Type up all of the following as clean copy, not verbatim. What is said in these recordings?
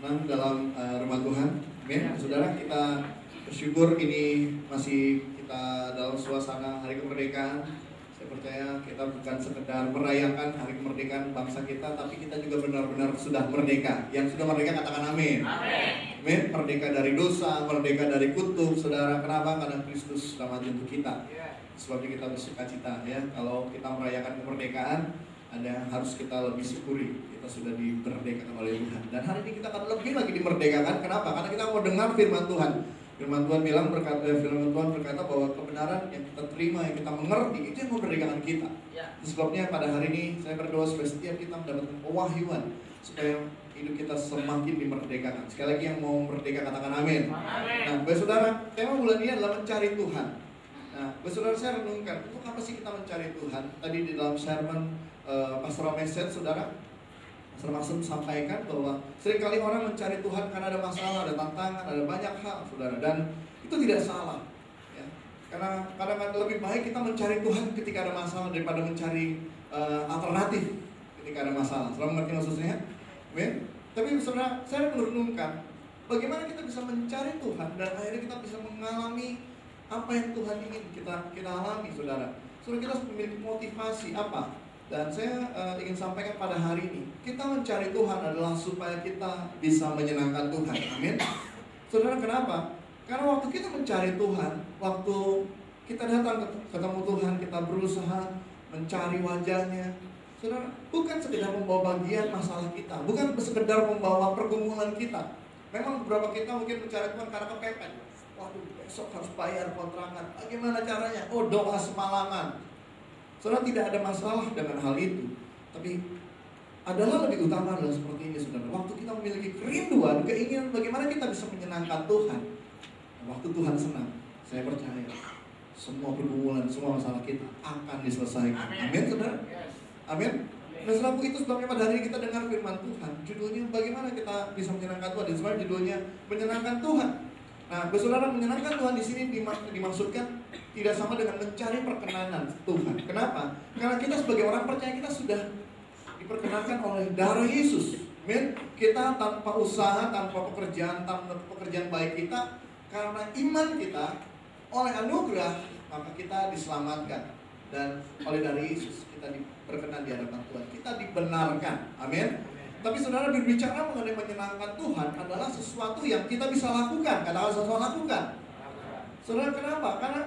senang dalam rumah Tuhan. Amin. Saudara, kita bersyukur ini masih kita dalam suasana hari kemerdekaan. Saya percaya kita bukan sekedar merayakan hari kemerdekaan bangsa kita, tapi kita juga benar-benar sudah merdeka. Yang sudah merdeka katakan amin. Amin. Merdeka dari dosa, merdeka dari kutuk. Saudara, kenapa? Karena Kristus sudah mati untuk kita. Sebabnya kita bersukacita ya. Kalau kita merayakan kemerdekaan, ada harus kita lebih syukuri. Kita sudah dimerdekakan oleh Tuhan. Dan hari ini kita akan lebih lagi dimerdekakan. Kenapa? Karena kita mau dengar firman Tuhan. Firman Tuhan bilang firman Tuhan berkata bahwa kebenaran yang kita terima, yang kita mengerti, itu yang memerdekakan kita. Sebabnya pada hari ini saya berdoa supaya setiap kita mendapatkan pewahyuan, supaya hidup kita semakin dimerdekakan. Sekali lagi yang mau merdeka katakan amin. Nah, baik saudara, tema bulan ini adalah mencari Tuhan. Nah, baik saudara, saya renungkan, untuk apa sih kita mencari Tuhan? Tadi di dalam sermon pastoral message, saudara, Pastor Maksum sampaikan bahwa seringkali orang mencari Tuhan karena ada masalah, ada tantangan, ada banyak hal, saudara. Dan itu tidak salah ya. Karena kadang-kadang lebih baik kita mencari Tuhan ketika ada masalah daripada mencari alternatif ketika ada masalah. Saudara mengerti maksudnya? Amin. Tapi saudara, saya merenungkan bagaimana kita bisa mencari Tuhan dan akhirnya kita bisa mengalami apa yang Tuhan ingin kita alami, saudara. Saudara, kita harus memiliki motivasi apa? Dan saya ingin sampaikan pada hari ini, kita mencari Tuhan adalah supaya kita bisa menyenangkan Tuhan. Amin. Saudara, kenapa? Karena waktu kita mencari Tuhan, waktu kita datang ketemu Tuhan, kita berusaha mencari wajahnya, saudara, bukan sekedar membawa bagian masalah kita, bukan sekedar membawa pergumulan kita. Memang beberapa kita mungkin mencari Tuhan karena kepepet. Waduh, besok harus bayar kontrakan. Bagaimana caranya? Oh, doa semalaman. Saudara, tidak ada masalah dengan hal itu. Tapi adalah lebih utama adalah seperti ini, saudara. Waktu kita memiliki kerinduan, keinginan bagaimana kita bisa menyenangkan Tuhan. Waktu Tuhan senang, saya percaya semua pergumulan, semua masalah kita akan diselesaikan. Amin, saudara. Amin. Nah, selaku itu sebabnya pada hari ini kita dengar firman Tuhan. Judulnya bagaimana kita bisa menyenangkan Tuhan. Dan sebenarnya judulnya menyenangkan Tuhan. Nah, saudara, menyenangkan Tuhan di sini dimaksudkan tidak sama dengan mencari perkenanan Tuhan. Kenapa? Karena kita sebagai orang percaya kita sudah diperkenankan oleh darah Yesus. Amin. Kita tanpa usaha, tanpa pekerjaan baik kita, karena iman kita oleh anugerah, maka kita diselamatkan. Dan oleh darah Yesus kita diperkenan di hadapan Tuhan. Kita dibenarkan. Amin. Tapi saudara, berbicara mengenai menyenangkan Tuhan adalah sesuatu yang kita bisa lakukan. Katakan sesuatu lakukan. Saudara, kenapa? Karena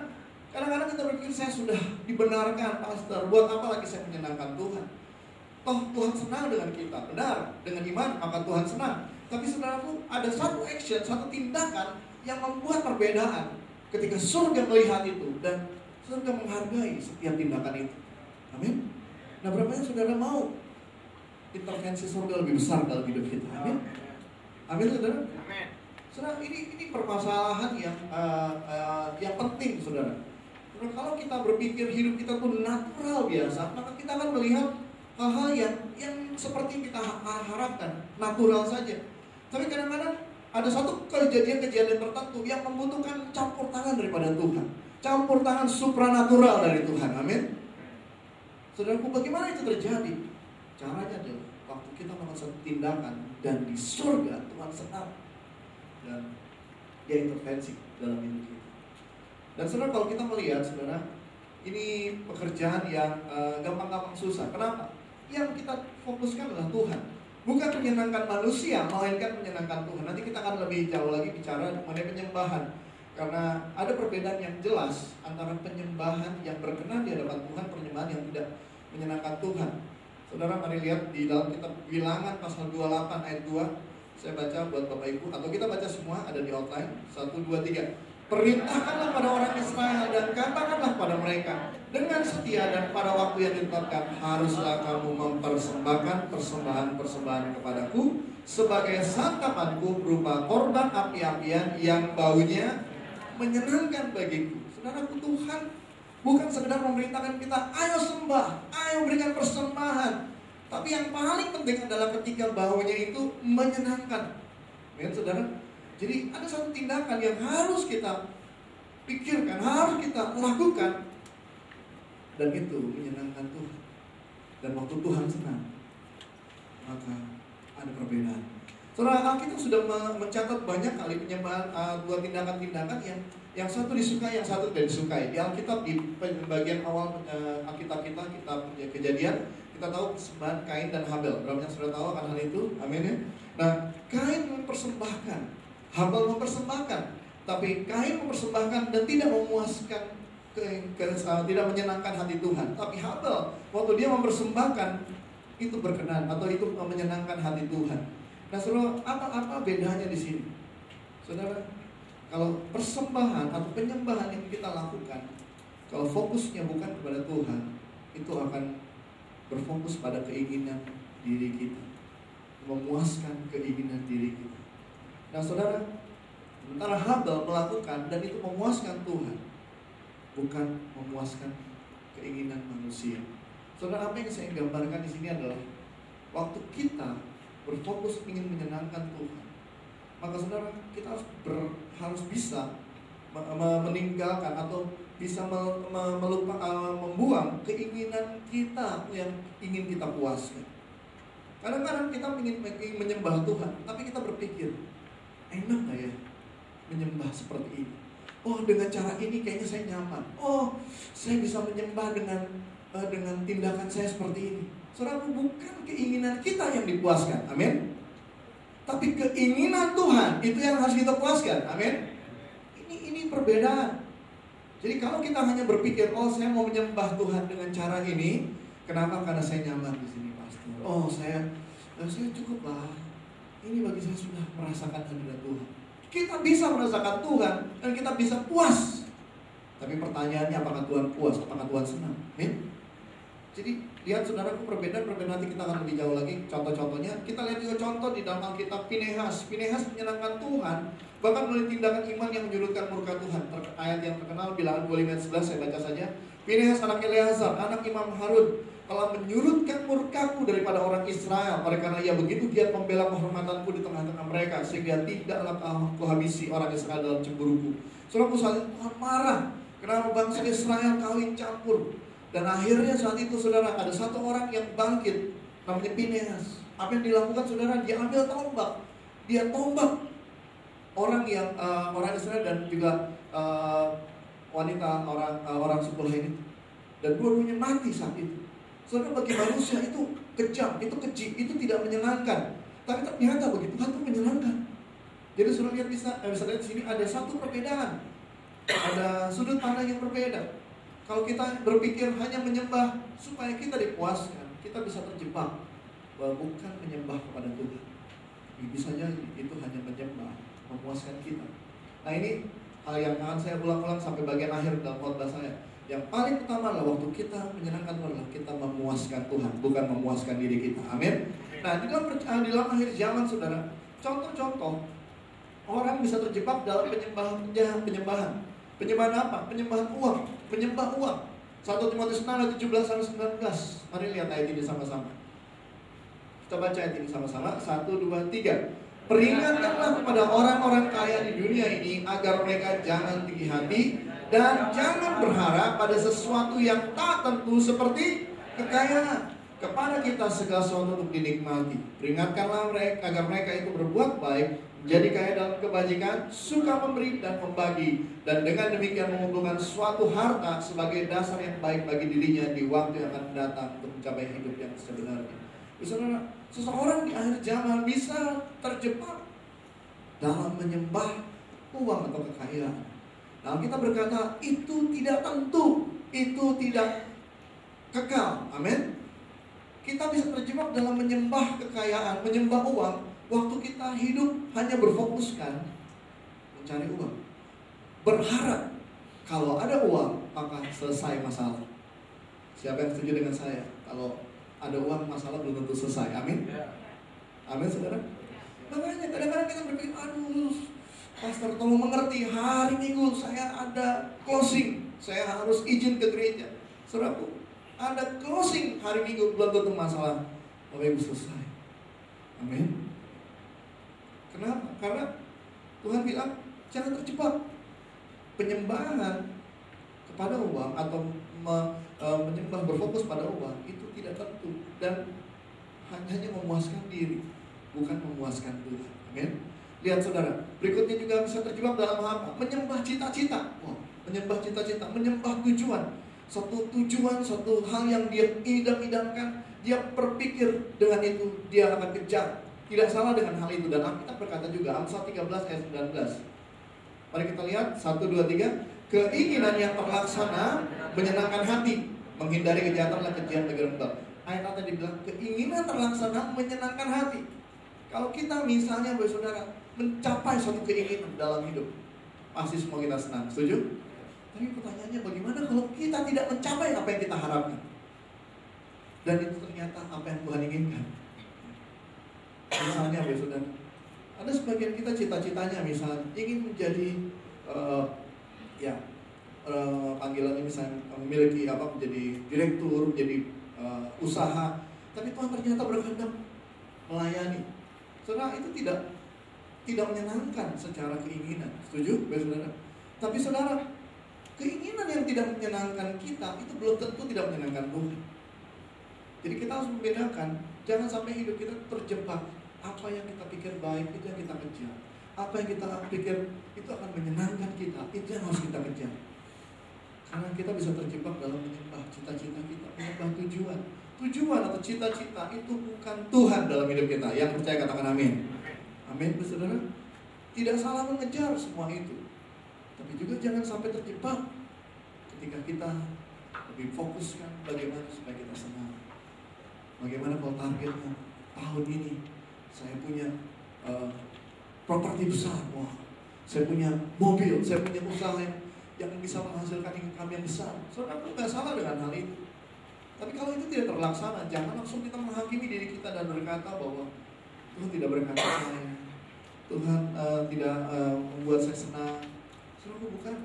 kadang-kadang kita berpikir saya sudah dibenarkan, pastor. Buat apa lagi saya menyenangkan Tuhan? Toh Tuhan senang dengan kita. Benar, dengan iman maka Tuhan senang. Tapi saudaraku, ada satu action, satu tindakan yang membuat perbedaan ketika surga melihat itu dan surga menghargai setiap tindakan itu. Amin. Nah, berapa yang saudara mau intervensi surga lebih besar dalam hidup kita? Amin. Amin, saudara. Amin. Saudara, ini permasalahan yang penting, saudara. Karena kalau kita berpikir hidup kita tuh natural biasa, maka kita akan melihat hal-hal yang seperti kita harapkan, natural saja. Tapi kadang-kadang ada satu kejadian-kejadian tertentu yang membutuhkan campur tangan daripada Tuhan, campur tangan supranatural dari Tuhan. Amin. Saudaraku, bagaimana itu terjadi? Caranya adalah waktu kita melakukan satu tindakan dan di surga Tuhan senang dan Dia intervensi dalam hidup kita. Dan saudara, kalau kita melihat, saudara, ini pekerjaan yang gampang-gampang susah. Kenapa? Yang kita fokuskan adalah Tuhan, bukan menyenangkan manusia, melainkan menyenangkan Tuhan. Nanti kita akan lebih jauh lagi bicara mengenai penyembahan, karena ada perbedaan yang jelas antara penyembahan yang berkenan di hadapan Tuhan, penyembahan yang tidak menyenangkan Tuhan. Saudara, mari lihat di dalam kitab Bilangan pasal 28 ayat 2. Saya baca buat Bapak Ibu, atau kita baca semua, ada di outline. 1, 2, 3. Perintahkanlah pada orang Israel dan katakanlah pada mereka, dengan setia dan pada waktu yang ditetapkan haruslah kamu mempersembahkan persembahan-persembahan kepadaku sebagai santapanku berupa korban api-apian yang baunya menyenangkan bagiku. Saudaraku, Tuhan bukan sekedar memerintahkan kita, ayo sembah, ayo berikan persembahan. Tapi yang paling penting adalah ketika baunya itu menyenangkan. Ya, saudara. Jadi ada satu tindakan yang harus kita pikirkan, harus kita lakukan. Dan itu menyenangkan Tuhan. Dan waktu Tuhan senang, maka ada perbedaan. Saudara, Alkitab sudah mencatat banyak kali penyembahan, dua tindakan-tindakan yang satu disukai, yang satu tidak disukai. Di Alkitab, di bagian awal Alkitab kita, kitab Kejadian, kita tahu persembahan Kain dan Habel. Berapa yang sudah tahu akan hal itu? Amin ya. Nah, Kain mempersembahkan, Habel mempersembahkan, tapi Kain mempersembahkan dan tidak memuaskan, tidak menyenangkan hati Tuhan. Tapi Habel, waktu dia mempersembahkan, itu berkenan atau itu menyenangkan hati Tuhan. Nah, saudara, apa bedanya di sini? Saudara, kalau persembahan atau penyembahan yang kita lakukan, kalau fokusnya bukan kepada Tuhan, itu akan berfokus pada keinginan diri kita, memuaskan keinginan diri kita. Nah, saudara, sementara Habel melakukan dan itu memuaskan Tuhan, bukan memuaskan keinginan manusia. Saudara, apa yang saya gambarkan di sini adalah waktu kita berfokus ingin menyenangkan Tuhan, maka saudara, kita harus bisa meninggalkan atau bisa membuang keinginan kita yang ingin kita puaskan. Kadang-kadang kita ingin menyembah Tuhan, tapi kita berpikir, enak gak ya menyembah seperti ini? Oh, dengan cara ini kayaknya saya nyaman. Oh, saya bisa menyembah dengan tindakan saya seperti ini. Saudara, bukan keinginan kita yang dipuaskan, amin. Tapi keinginan Tuhan itu yang harus kita puaskan, amin. Ini perbedaan. Jadi kalau kita hanya berpikir, oh saya mau menyembah Tuhan dengan cara ini, kenapa? Karena saya nyaman di sini, pastor. Oh saya cukup lah. Ini bagi saya sudah merasakan hadirat Tuhan. Kita bisa merasakan Tuhan dan kita bisa puas. Tapi pertanyaannya, apakah Tuhan puas? Apakah Tuhan senang? Amin. Jadi lihat saudaraku, perbedaan nanti kita akan lebih jauh lagi contoh-contohnya. Kita lihat juga contoh di dalam Alkitab Finehas. Finehas menyenangkan Tuhan, bahkan melalui tindakan iman yang menyurutkan murka Tuhan. Ayat yang terkenal Bilangan 25 ayat 11, saya baca saja. Finehas anak Eleazar, anak Imam Harun, telah menyurutkan murkaku daripada orang Israel. Oleh karena ia begitu giat membela kehormatanku di tengah-tengah mereka, sehingga tidaklah aku habisi orang Israel dalam cemburuku. Saudaraku, saat itu Tuhan marah. Kenapa bangsa Israel kawin campur? Dan akhirnya saat itu saudara, ada satu orang yang bangkit, namanya Finehas. Apa yang dilakukan saudara? Dia ambil tombak. Dia tombak orang yang orang Israel dan juga wanita orang suku lain itu. Dan dua-duanya mati saat itu. Saudara, bagi manusia itu kejam, itu keji, itu tidak menyenangkan. Tapi ternyata bagi Tuhan itu menyenangkan. Jadi saudara lihat, bisa lihat di sini ada satu perbedaan. Ada sudut pandang yang berbeda. Kalau kita berpikir hanya menyembah supaya kita dipuaskan, kita bisa terjebak bahwa bukan menyembah kepada Tuhan. Bisa saja itu hanya menyembah, memuaskan kita. Nah, ini hal yang akan saya ulang-ulang sampai bagian akhir dalam khotbah saya. Yang paling utama adalah waktu kita menyenangkan Tuhan adalah kita memuaskan Tuhan, bukan memuaskan diri kita. Amin. Nah, di dalam akhir zaman saudara, contoh-contoh orang bisa terjebak dalam penyembahan. Penyembahan apa? Penyembahan uang. Penyembah uang. 1 Timotius 6 ayat 17-19. Mari lihat ayat ini sama-sama. Kita baca ayat ini sama-sama. 1, 2, 3. Peringatkanlah kepada orang-orang kaya di dunia ini agar mereka jangan tinggi hati dan jangan berharap pada sesuatu yang tak tentu seperti kekayaan. Kepada kita segala sesuatu untuk dinikmati. Peringatkanlah mereka agar mereka itu berbuat baik, menjadi kaya dalam kebajikan, suka memberi dan membagi, dan dengan demikian mengumpulkan suatu harta sebagai dasar yang baik bagi dirinya di waktu yang akan datang untuk mencapai hidup yang sebenarnya. Saudara, seseorang di akhir zaman bisa terjebak dalam menyembah uang atau kekayaan. Nah, kita berkata itu tidak tentu, itu tidak kekal. Amin. Kita bisa terjebak dalam menyembah kekayaan, menyembah uang, waktu kita hidup hanya berfokuskan mencari uang. Berharap kalau ada uang maka selesai masalah. Siapa yang setuju dengan saya? Kalau ada uang, masalah belum tentu selesai. Amin. Amin, saudara. Makanya kadang-kadang kita berpikir, aduh, pastor tolong mengerti, hari Minggu saya ada closing, saya harus izin ke gereja. Saudaraku, ada closing hari Minggu, belum tentu masalah Bapak Ibu selesai. Amin. Kenapa? Karena Tuhan bilang jangan terjebak. Penyembahan kepada uang atau menyembah berfokus pada uang itu tidak tentu dan hanya memuaskan diri. bukan memuaskan Tuhan. Amin. Lihat saudara, berikutnya juga bisa terjebak dalam apa? Menyembah cita-cita. Menyembah cita-cita, menyembah tujuan. Suatu tujuan, suatu hal yang dia idam-idamkan, dia berpikir dengan itu, dia akan kejar. Tidak salah dengan hal itu. Dan Alkitab berkata juga, Amsal 13 ayat 19. Mari kita lihat, 1, 2, 3. Keinginan yang terlaksana menyenangkan hati, menghindari kejahatan dan kejian bagi rembang. Ayat tadi bilang, keinginan terlaksana menyenangkan hati. Kalau kita misalnya, saudara, mencapai suatu keinginan dalam hidup, pasti semua kita senang. Setuju? Tapi pertanyaannya, bagaimana kalau kita tidak mencapai apa yang kita harapkan? Dan itu ternyata apa yang Tuhan inginkan. Misalnya, saudara, ada sebagian kita cita-citanya misalnya ingin menjadi panggilannya misalnya memiliki menjadi direktur, menjadi usaha, tapi Tuhan ternyata berkehendak melayani. Saudara, itu tidak menyenangkan secara keinginan. Setuju, saudara? Tapi saudara, keinginan yang tidak menyenangkan kita itu belum tentu tidak menyenangkan Tuhan. Jadi kita harus membedakan, jangan sampai hidup kita terjebak. Apa yang kita pikir baik itu yang kita kejar. Apa yang kita pikir itu akan menyenangkan kita, itu yang harus kita kejar. Karena kita bisa terjebak dalam menyembah cita-cita kita, menyembah tujuan. Tujuan atau cita-cita itu bukan Tuhan dalam hidup kita. Yang percaya katakan amin. Amin, saudara. Tidak salah mengejar semua itu, tapi juga jangan sampai terjebak ketika kita lebih fokuskan bagaimana supaya kita senang. Bagaimana kalau targetnya tahun ini saya punya properti besar, saya punya mobil, saya punya usaha yang bisa menghasilkan income yang besar. Saudara, nggak salah dengan hal itu. Tapi kalau itu tidak terlaksana, jangan langsung kita menghakimi diri kita dan berkata bahwa Tuhan tidak berkata saya, Tuhan tidak membuat saya senang. Saudara, bukan.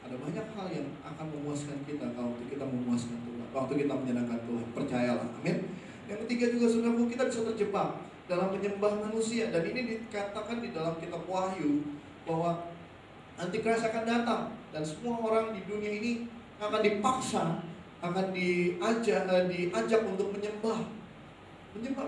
Ada banyak hal yang akan memuaskan kita kalau kita memuaskan Tuhan, waktu kita menyenangkan Tuhan. Percayalah, amin. Yang ketiga juga, saudara, kita bisa terjebak dalam menyembah manusia. Dan ini dikatakan di dalam kitab Wahyu bahwa Antikris akan datang dan semua orang di dunia ini akan dipaksa, akan diajak untuk menyembah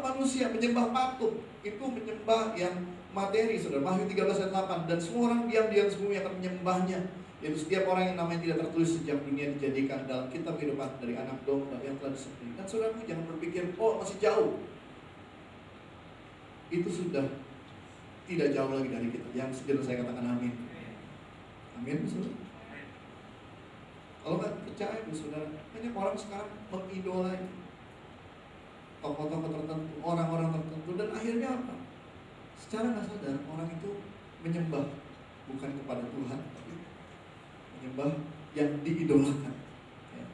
manusia, menyembah patung. Itu menyembah yang materi, saudara. Wahyu 13 ayat 8. Dan semua orang diam-diam sembunyi akan menyembahnya, yaitu setiap orang yang namanya tidak tertulis sejak dunia dijadikan dalam kitab kehidupan dari anak domba yang telah disembelih. Dan saudaraku, jangan berpikir, masih jauh. Itu sudah tidak jauh lagi dari kita. Yang segera saya katakan amin. Amin, saudara. Kalau nggak percaya, saudara, banyak orang sekarang mengidolai tokoh-tokoh tertentu, orang-orang tertentu, dan akhirnya apa? Secara nggak sadar orang itu menyembah bukan kepada Tuhan, tapi menyembah yang diidolakan. Ya.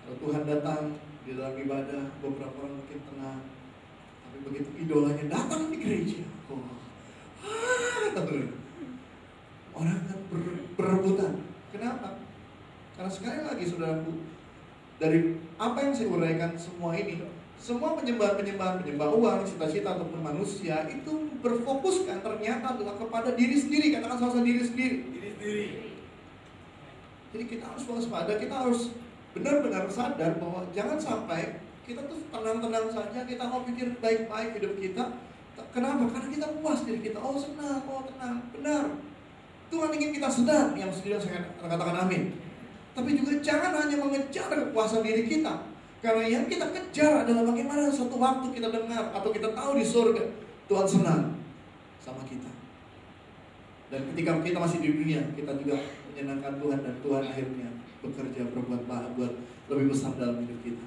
Kalau Tuhan datang di dalam ibadah, beberapa orang mungkin tenang, tapi begitu idolanya datang di gereja, orang kan berebutan. Kenapa? Karena sekali lagi, saudaraku, dari apa yang saya uraikan semua ini, semua penyembahan uang, cita-cita ataupun manusia itu berfokuskan ternyata adalah kepada diri sendiri. Katakan sama diri sendiri. Jadi kita harus waspada, kita harus benar-benar sadar bahwa jangan sampai kita tuh tenang-tenang saja, kita mau pikir baik-baik hidup kita. Kenapa? Karena kita puas diri kita, senang, tenang, benar. Tuhan ingin kita senang, yang sedang saya katakan amin. Tapi juga jangan hanya mengejar kepuasan diri kita. Karena yang kita kejar adalah bagaimana suatu waktu kita dengar atau kita tahu di surga Tuhan senang sama kita. Dan ketika kita masih di dunia, kita juga menyenangkan Tuhan, dan Tuhan akhirnya bekerja berbuat buat lebih besar dalam hidup kita.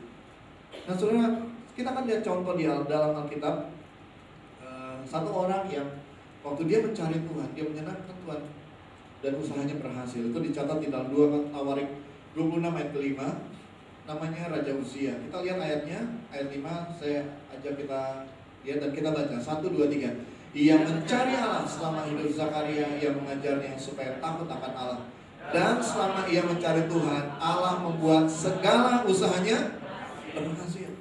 Nah, saudara, kita akan lihat contoh di dalam Alkitab. Satu orang yang waktu dia mencari Tuhan, dia menyenangkan Tuhan, dan usahanya berhasil. Itu dicatat di dalam 2 Tawarik 26 ayat ke-5. Namanya Raja Uzia. Kita lihat ayatnya, ayat 5. Saya ajak kita lihat dan kita baca 1, 2, 3. Ia mencari Allah selama hidup Zakaria. Ia mengajarnya supaya takut akan Allah. Dan selama ia mencari Tuhan, Allah membuat segala usahanya berhasil.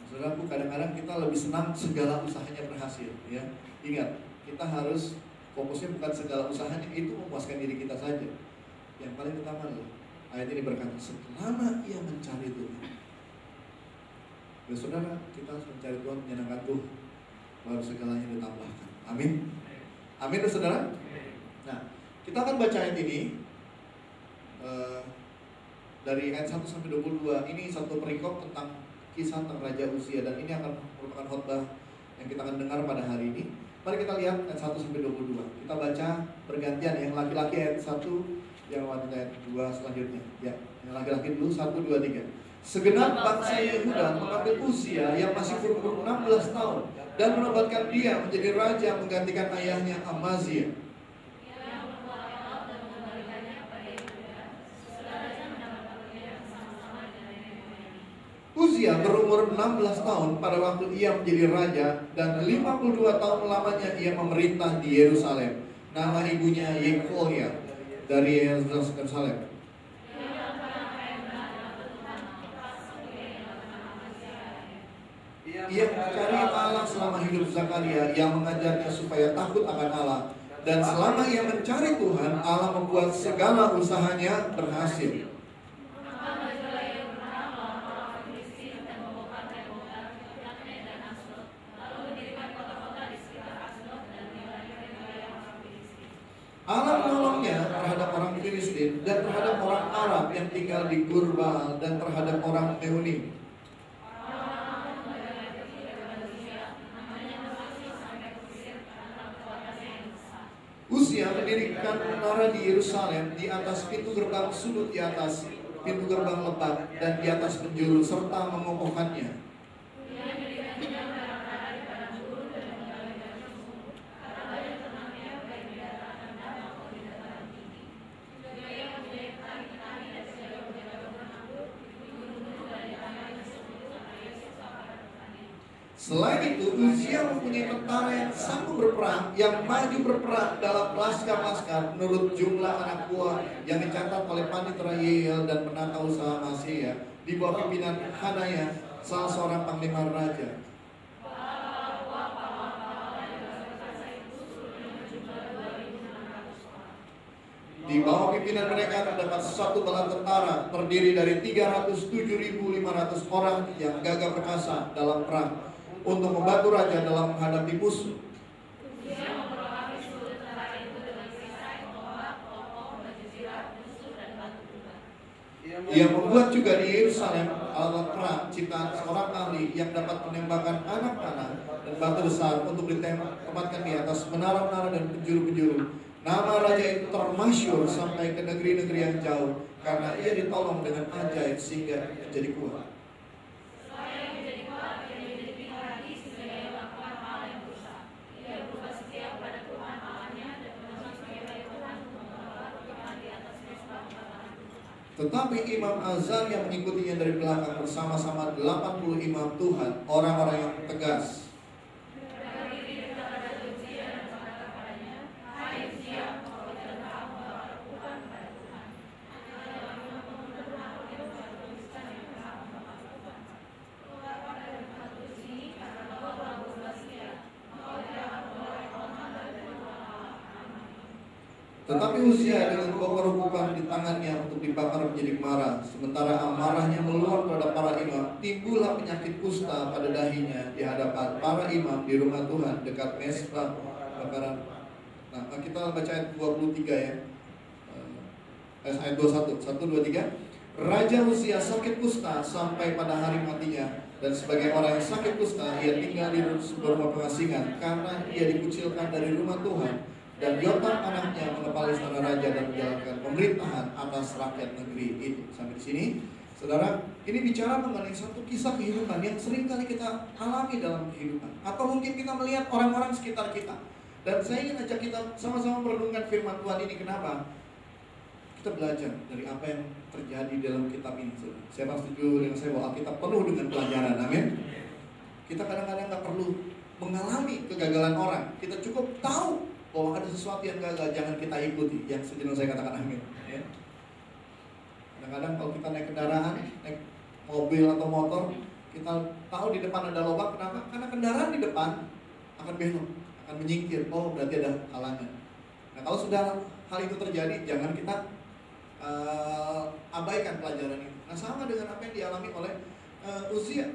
Saudaraku, kadang-kadang kita lebih senang segala usahanya berhasil, ya. Ingat, kita harus fokusnya bukan segala usahanya itu memuaskan diri kita saja. Yang paling utama adalah ayat ini berkata, selama ia mencari Tuhan. Ya saudara, kita harus mencari Tuhan, menyenangkan Tuhan. baru segalanya ditambahkan. Amin. Amin, saudara. Nah, kita akan baca ayat ini dari ayat 1 sampai 22. Ini satu perikop tentang kisah tentang Raja Uzia, dan ini akan merupakan khotbah yang kita akan dengar pada hari ini. Mari kita lihat ayat 1 sampai 22. Kita baca bergantian, yang laki-laki ayat 1, yang wanita ayat 2 selanjutnya. Ya, yang laki-laki dulu 1 2 3. Segenap bangsa Yehuda mengambil Uzia yang masih berumur 16 tahun dan menobatkan dia menjadi raja menggantikan ayahnya Amazia. Uzia berumur 16 tahun pada waktu ia menjadi raja, dan 52 tahun lamanya ia memerintah di Yerusalem. Nama ibunya Yekolia dari Yerusalem. Ia mencari Allah selama hidup Zakaria yang mengajarnya supaya takut akan Allah. Dan selama ia mencari Tuhan, Allah membuat segala usahanya berhasil. Allah menolongnya terhadap orang Filistin dan terhadap orang Arab yang tinggal di Gurbaal dan terhadap orang Mehunim. Uzia mendirikan menara di Yerusalem di atas pintu gerbang sudut, di atas pintu gerbang lebat, dan di atas penjuru, serta mengokohkannya. Selain itu, Uzia mempunyai tentara yang sanggup berperang, yang maju berperang dalam laskar-laskar menurut jumlah anak buah yang dicatat oleh Panitera Yeiel dan penata usaha Maseya di bawah pimpinan Hanaya, salah seorang panglima raja. Di bawah pimpinan mereka terdapat satu bala tentara terdiri dari 307.500 orang yang gagah perkasa dalam perang untuk membantu raja dalam menghadapi musuh. Ia membuat juga di Yerusalem alat perang ciptaan seorang ahli yang dapat menembakkan anak panah dan batu besar untuk ditempatkan di atas menara-menara dan penjuru-penjuru. Nama raja itu termasyhur sampai ke negeri-negeri yang jauh karena ia ditolong dengan ajaib sehingga menjadi kuat. Tetapi Imam Azaria mengikutinya dari belakang bersama-sama 80 imam Tuhan, orang-orang yang tegas. Tetapi Uzia dengan koker-koker di tangannya untuk dibakar menjadi marah. Sementara amarahnya meluap terhadap para imam, timbullah penyakit kusta pada dahinya di hadapan para imam di rumah Tuhan dekat mesbah bakaran. Nah, kita baca ayat 23 ya. Ayat 21, 1, 2, 3. Raja Uzia sakit kusta sampai pada hari matinya, dan sebagai orang yang sakit kusta ia tinggal di sebuah rumah pengasingan karena ia dikucilkan dari rumah Tuhan. Dan Yotam anaknya mengepalai istana raja dan menjalankan pemerintahan atas rakyat negeri itu. Sampai di sini, saudara, ini bicara mengenai satu kisah kehidupan yang sering kali kita alami dalam kehidupan, atau mungkin kita melihat orang-orang sekitar kita. Dan saya ingin ajak kita sama-sama merenungkan firman Tuhan ini. Kenapa? Kita belajar dari apa yang terjadi dalam kitab ini. Saya setuju dengan saya bahwa Alkitab penuh dengan pelajaran. Amin. Kita kadang-kadang nggak perlu mengalami kegagalan orang. Kita cukup tahu bahwa ada sesuatu yang gagal, jangan kita ikuti. Yang sejenak saya katakan amin ya. Kadang-kadang kalau kita naik kendaraan, naik mobil atau motor, kita tahu di depan ada lubang. Kenapa? Karena kendaraan di depan akan belok, akan menyingkir. Oh, berarti ada halangan. Nah, kalau sudah hal itu terjadi, jangan kita abaikan pelajaran itu. Nah, sama dengan apa yang dialami oleh Uzia.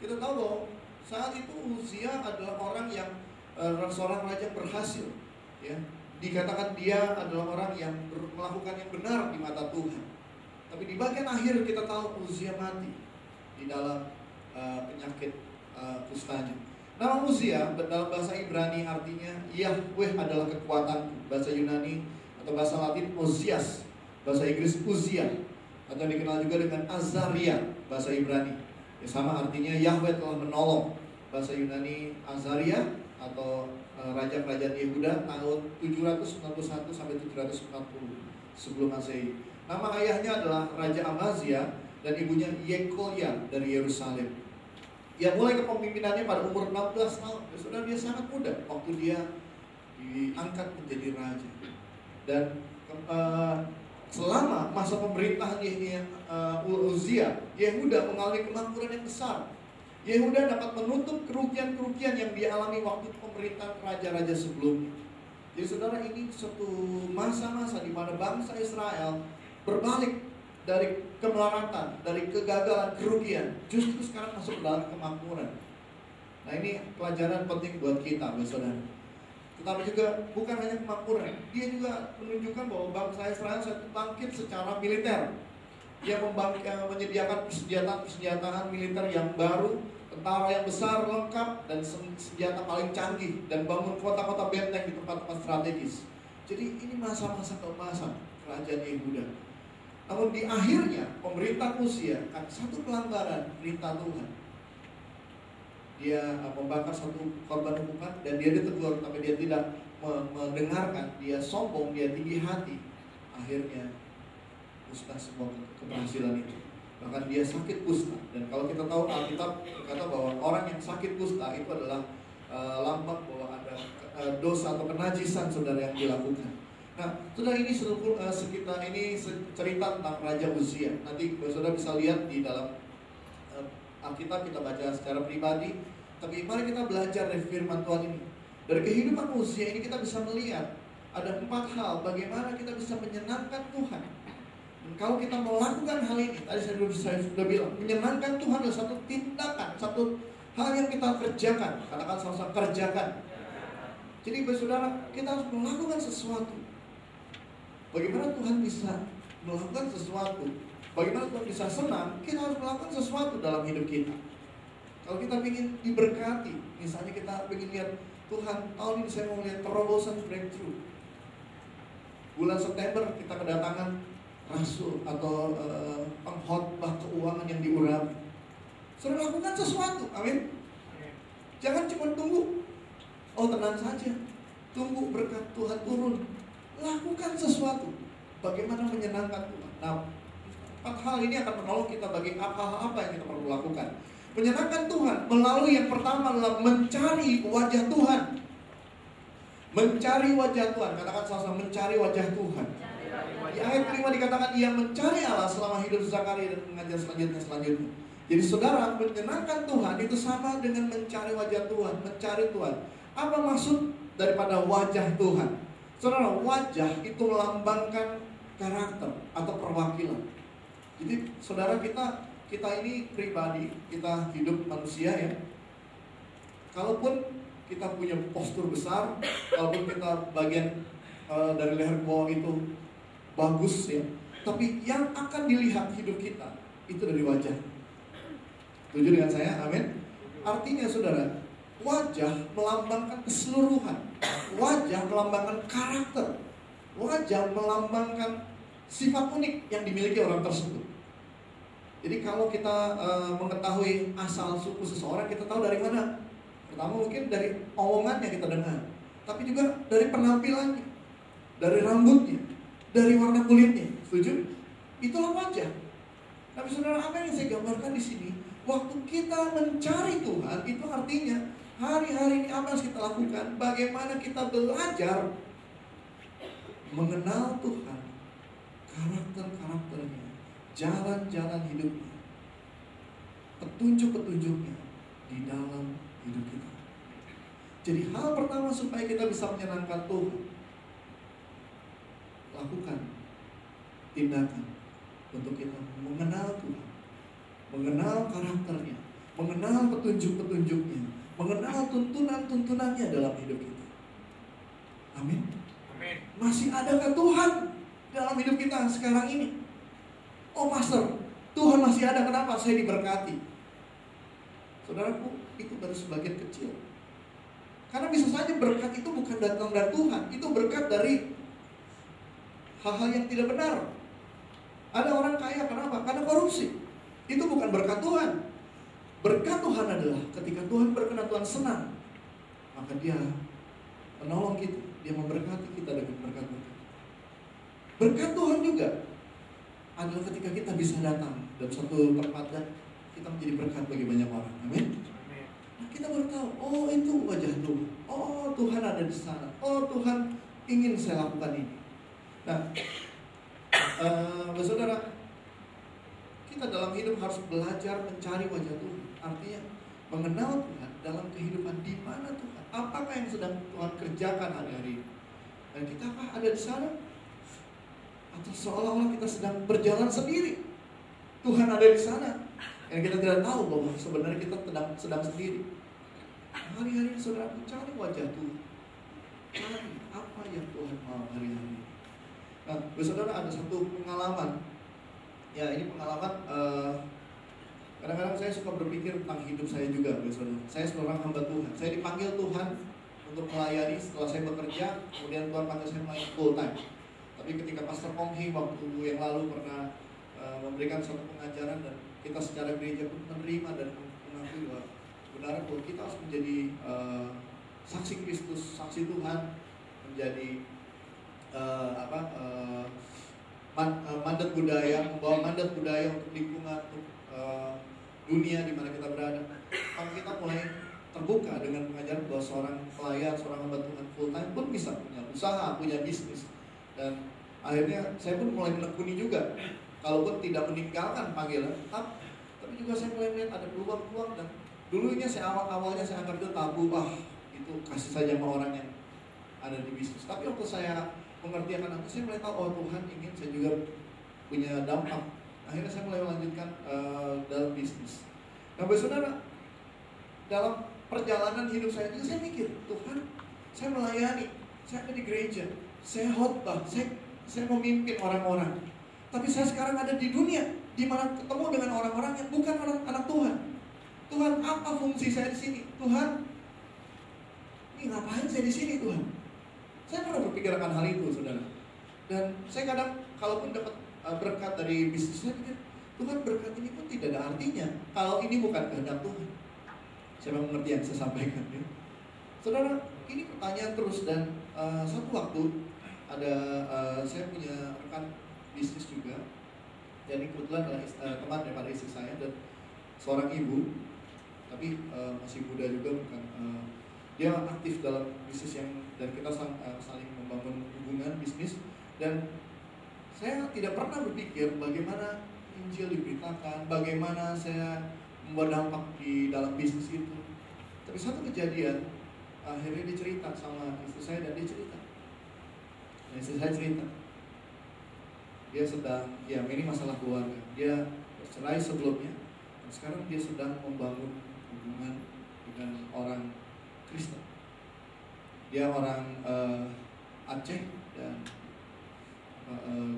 Kita tahu bahwa Saat itu Uzia adalah orang yang seorang raja berhasil, ya. Dikatakan dia adalah orang yang melakukan yang benar di mata Tuhan. Tapi di bagian akhir kita tahu Uzia mati di dalam penyakit kustanya. Nama Uzia dalam bahasa Ibrani artinya Yahweh adalah kekuatanku. Bahasa Yunani atau bahasa Latin Ozias, bahasa Inggris Uzia, atau dikenal juga dengan Azaria, bahasa Ibrani. Ya, sama artinya Yahweh telah menolong. Bahasa Yunani Azaria atau Raja Kerajaan Yehuda tahun 791 sampai 740 sebelum Masehi. Nama ayahnya adalah Raja Amazia dan ibunya Yekolya dari Yerusalem. Dia mulai kepemimpinannya pada umur 16 tahun. Sudah dia sangat muda waktu dia diangkat menjadi raja. Dan selama masa pemerintahan Uzia, Yehuda mengalami kemakmuran yang besar. Yehuda dapat menutup kerugian-kerugian yang dialami waktu pemerintahan raja-raja sebelumnya. Jadi saudara, ini suatu masa-masa di mana bangsa Israel berbalik dari kemelaratan, dari kegagalan, kerugian, justru sekarang masuk ke dalam kemakmuran. Nah, ini pelajaran penting buat kita, saudara. Tetapi juga bukan hanya kemakmuran, dia juga menunjukkan bahwa bangsa Israel suatu bangkit secara militer. Dia menyediakan persenjataan militer yang baru, tentara yang besar, lengkap, dan senjata paling canggih, dan bangun kota-kota benteng di tempat-tempat strategis. Jadi ini masa-masa keemasan kerajaan Yehuda. Namun di akhirnya pemerintah Uzia kan satu pelanggaran perintah Tuhan. Dia membakar satu korban hukuman dan dia ditegur, tapi dia tidak mendengarkan. Dia sombong, dia tinggi hati. Akhirnya musnah semua keberhasilan itu. Bahkan dia sakit kusta. Dan kalau kita tahu Alkitab berkata bahwa orang yang sakit kusta itu adalah lambang bahwa ada dosa atau kenajisan saudara yang dilakukan. Nah, saudara, ini sekitar ini cerita tentang Raja Uzia. Nanti saudara bisa lihat di dalam Alkitab, kita baca secara pribadi. Tapi mari kita belajar dari firman Tuhan ini. Dari kehidupan Uzia ini kita bisa melihat ada 4 hal bagaimana kita bisa menyenangkan Tuhan. Dan kalau kita melakukan hal ini, tadi saya sudah bilang, menyenangkan Tuhan adalah satu tindakan, satu hal yang kita kerjakan. Katakan sama-sama, kerjakan. Jadi saudara, kita harus melakukan sesuatu. Bagaimana Tuhan bisa melakukan sesuatu? Bagaimana Tuhan bisa senang? Kita harus melakukan sesuatu dalam hidup kita. Kalau kita ingin diberkati, misalnya kita ingin lihat Tuhan, tahun ini saya mau lihat terobosan breakthrough. Bulan September kita kedatangan rasul atau pengkhotbah keuangan yang diurapi. Saudara, lakukan sesuatu, amin. Jangan cuma tunggu, oh tenang saja, tunggu berkat Tuhan turun. Lakukan sesuatu. Bagaimana menyenangkan Tuhan? Nah, 4 hal ini akan menolong kita bagi apa yang kita perlu lakukan. Menyenangkan Tuhan melalui yang pertama adalah mencari wajah Tuhan. Mencari wajah Tuhan. Katakan sama-sama, mencari wajah Tuhan. Di ayat 5 dikatakan ia mencari Allah selama hidup Zakaria dan mengajar selanjutnya. Jadi saudara, menyenangkan Tuhan itu sama dengan mencari wajah Tuhan, mencari Tuhan. Apa maksud daripada wajah Tuhan? Saudara, wajah itu melambangkan karakter atau perwakilan. Jadi saudara, kita ini pribadi, kita hidup manusia ya. Kalaupun kita punya postur besar, kalaupun kita bagian dari leher bawah itu bagus ya, tapi yang akan dilihat hidup kita itu dari wajah. Setuju dengan saya? Amin. Artinya saudara, wajah melambangkan keseluruhan. Wajah melambangkan karakter. Wajah melambangkan sifat unik yang dimiliki orang tersebut. Jadi kalau kita mengetahui asal suku seseorang, kita tahu dari mana. Pertama mungkin dari omongannya kita dengar, tapi juga dari penampilannya, dari rambutnya, dari warna kulitnya. Setuju? Itulah wajah. Tapi saudara, apa yang saya gambarkan di sini? Waktu kita mencari Tuhan, itu artinya hari-hari ini apa yang kita lakukan? Bagaimana kita belajar mengenal Tuhan, karakter-karakternya, jalan-jalan hidupnya, petunjuk-petunjuknya di dalam hidup kita. Jadi hal pertama supaya kita bisa menyenangkan Tuhan, lakukan tindakan untuk kita mengenal Tuhan, mengenal karakternya, mengenal petunjuk-petunjuknya, mengenal tuntunan-tuntunannya dalam hidup kita. Amin. Masih adakah Tuhan dalam hidup kita sekarang ini? Oh Pastor, Tuhan masih ada, kenapa saya diberkati? Saudaraku, itu baru sebagian kecil. Karena bisa saja berkat itu bukan datang dari Tuhan, itu berkat dari hal-hal yang tidak benar. Ada orang kaya, kenapa? Karena korupsi. Itu bukan berkat Tuhan. Berkat Tuhan adalah ketika Tuhan berkenan, Tuhan senang, maka Dia menolong kita, Dia memberkati kita dengan berkat-berkat. Berkat Tuhan juga adalah ketika kita bisa datang dalam satu tempat dan kita menjadi berkat bagi banyak orang. Amin. Nah, kita baru tahu, oh itu wajah Tuhan. Oh Tuhan ada di sana. Oh Tuhan ingin saya lakukan ini. Nah, saudara, kita dalam hidup harus belajar mencari wajah Tuhan. Artinya mengenal Tuhan dalam kehidupan. Di mana Tuhan? Apakah yang sedang Tuhan kerjakan hari-hari ini? Dan kita apa ada di sana? Atau seolah-olah kita sedang berjalan sendiri? Tuhan ada di sana, yang kita tidak tahu bahwa sebenarnya kita sedang sendiri. Hari-hari ini saudara cari wajah Tuhan. Cari apa yang Tuhan mau hari-hari ini. Nah, saudara, ada satu pengalaman. Ya, ini pengalaman. Kadang-kadang saya suka berpikir tentang hidup saya juga, saudara. Saya seorang hamba Tuhan. Saya dipanggil Tuhan untuk melayani setelah saya bekerja. Kemudian Tuhan panggil saya melayani full time. Tapi ketika Pastor Konghi waktu yang lalu pernah memberikan suatu pengajaran, dan kita secara gereja pun menerima dan mengakui bahwa benar bahwa kita harus menjadi saksi Kristus, saksi Tuhan, menjadi mandat budaya, membawa mandat budaya untuk lingkungan, untuk dunia di mana kita berada. Kalau kita mulai terbuka dengan pengajaran bahwa seorang pelayan, seorang hamba Tuhan full time pun bisa punya usaha, punya bisnis. Dan akhirnya saya pun mulai menekuni juga, kalaupun tidak meninggalkan panggilan, tapi juga saya mulai melihat ada peluang-peluang. Dan dulunya awalnya saya anggap itu tabu, itu kasih saja sama orang yang ada di bisnis. Tapi waktu saya mengerti akan itu, saya mulai tahu, oh Tuhan ingin saya juga punya dampak. Akhirnya saya mulai melanjutkan dalam bisnis. Nah saudara, dalam perjalanan hidup saya juga saya mikir, Tuhan, saya melayani, saya ada di gereja, saya khotbah, saya memimpin orang-orang. Tapi saya sekarang ada di dunia, di mana ketemu dengan orang-orang yang bukan anak Tuhan. Tuhan, apa fungsi saya di sini? Tuhan, ini ngapain saya di sini Tuhan? Saya pernah berpikir akan hal itu, saudara. Dan saya kadang, kalaupun dapat berkat dari bisnis, saya pikir, Tuhan, berkat ini pun tidak ada artinya kalau ini bukan kehendak Tuhan. Saya mengerti yang saya sampaikan, ya. Saudara, ini pertanyaan terus. Dan satu waktu ada saya punya rekan bisnis juga, dan kebetulan adalah teman daripada istri saya dan seorang ibu, tapi masih muda juga, bukan dia aktif dalam bisnis dan kita saling membangun hubungan bisnis. Dan saya tidak pernah berpikir bagaimana Injil diberitakan, bagaimana saya membuat dampak di dalam bisnis itu. Tapi satu kejadian, akhirnya dia cerita sama istri saya, dan dia cerita. Dan istri saya cerita, dia sedang, ini masalah keluarga. Dia bercerai sebelumnya, dan sekarang dia sedang membangun hubungan dengan orang Kristen. Dia orang Aceh dan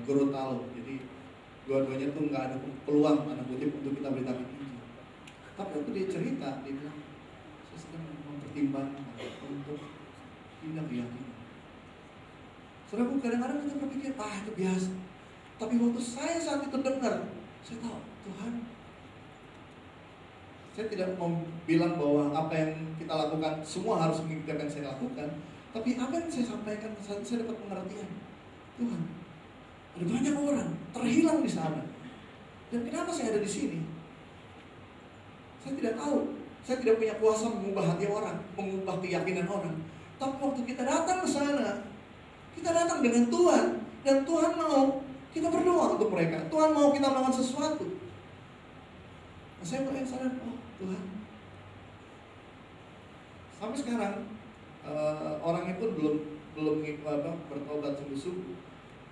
Gorontalo. Jadi dua-duanya tuh nggak ada peluang, tanda kutip, untuk kita beritakan Injil. Tapi waktu dia cerita, dia bilang, saya sedang mempertimbangkan untuk pindah keyakinan. Saudara, kadang-kadang kita berpikir, itu biasa. Tapi waktu saya saat itu dengar, saya tahu, Tuhan, saya tidak mau bilang bahwa apa yang kita lakukan semua harus mengikuti apa yang saya lakukan. Tapi apa yang saya sampaikan, saya dapat pengertian. Tuhan, ada banyak orang terhilang di sana. Dan kenapa saya ada di sini? Saya tidak tahu. Saya tidak punya kuasa mengubah hati orang, mengubah keyakinan orang. Tapi waktu kita datang ke sana, kita datang dengan Tuhan. Dan Tuhan mau kita berdoa untuk mereka. Tuhan mau kita melakukan sesuatu. Nah, saya mulai sadar, oh Tuhan. Sampai sekarang orangnya pun belum bertobat sungguh-sungguh.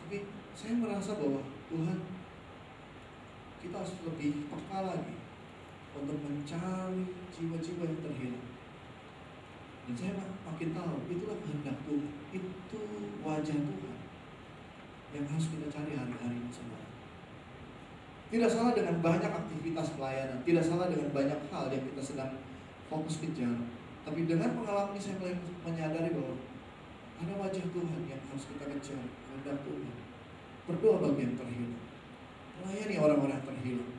Tapi saya merasa bahwa Tuhan, kita harus lebih peka lagi untuk mencari jiwa-jiwa yang terhilang. Dan saya makin tahu itulah kehendak Tuhan, itu wajah Tuhan yang harus kita cari hari-hari ini saudara. Tidak salah dengan banyak aktivitas pelayanan, tidak salah dengan banyak hal yang kita sedang fokus kejar. Tapi dengan pengalaman ini saya mulai menyadari bahwa ada wajah Tuhan yang harus kita kejar, kehendak Tuhan. Berdoa bagi yang terhilang, melayani orang-orang yang terhilang.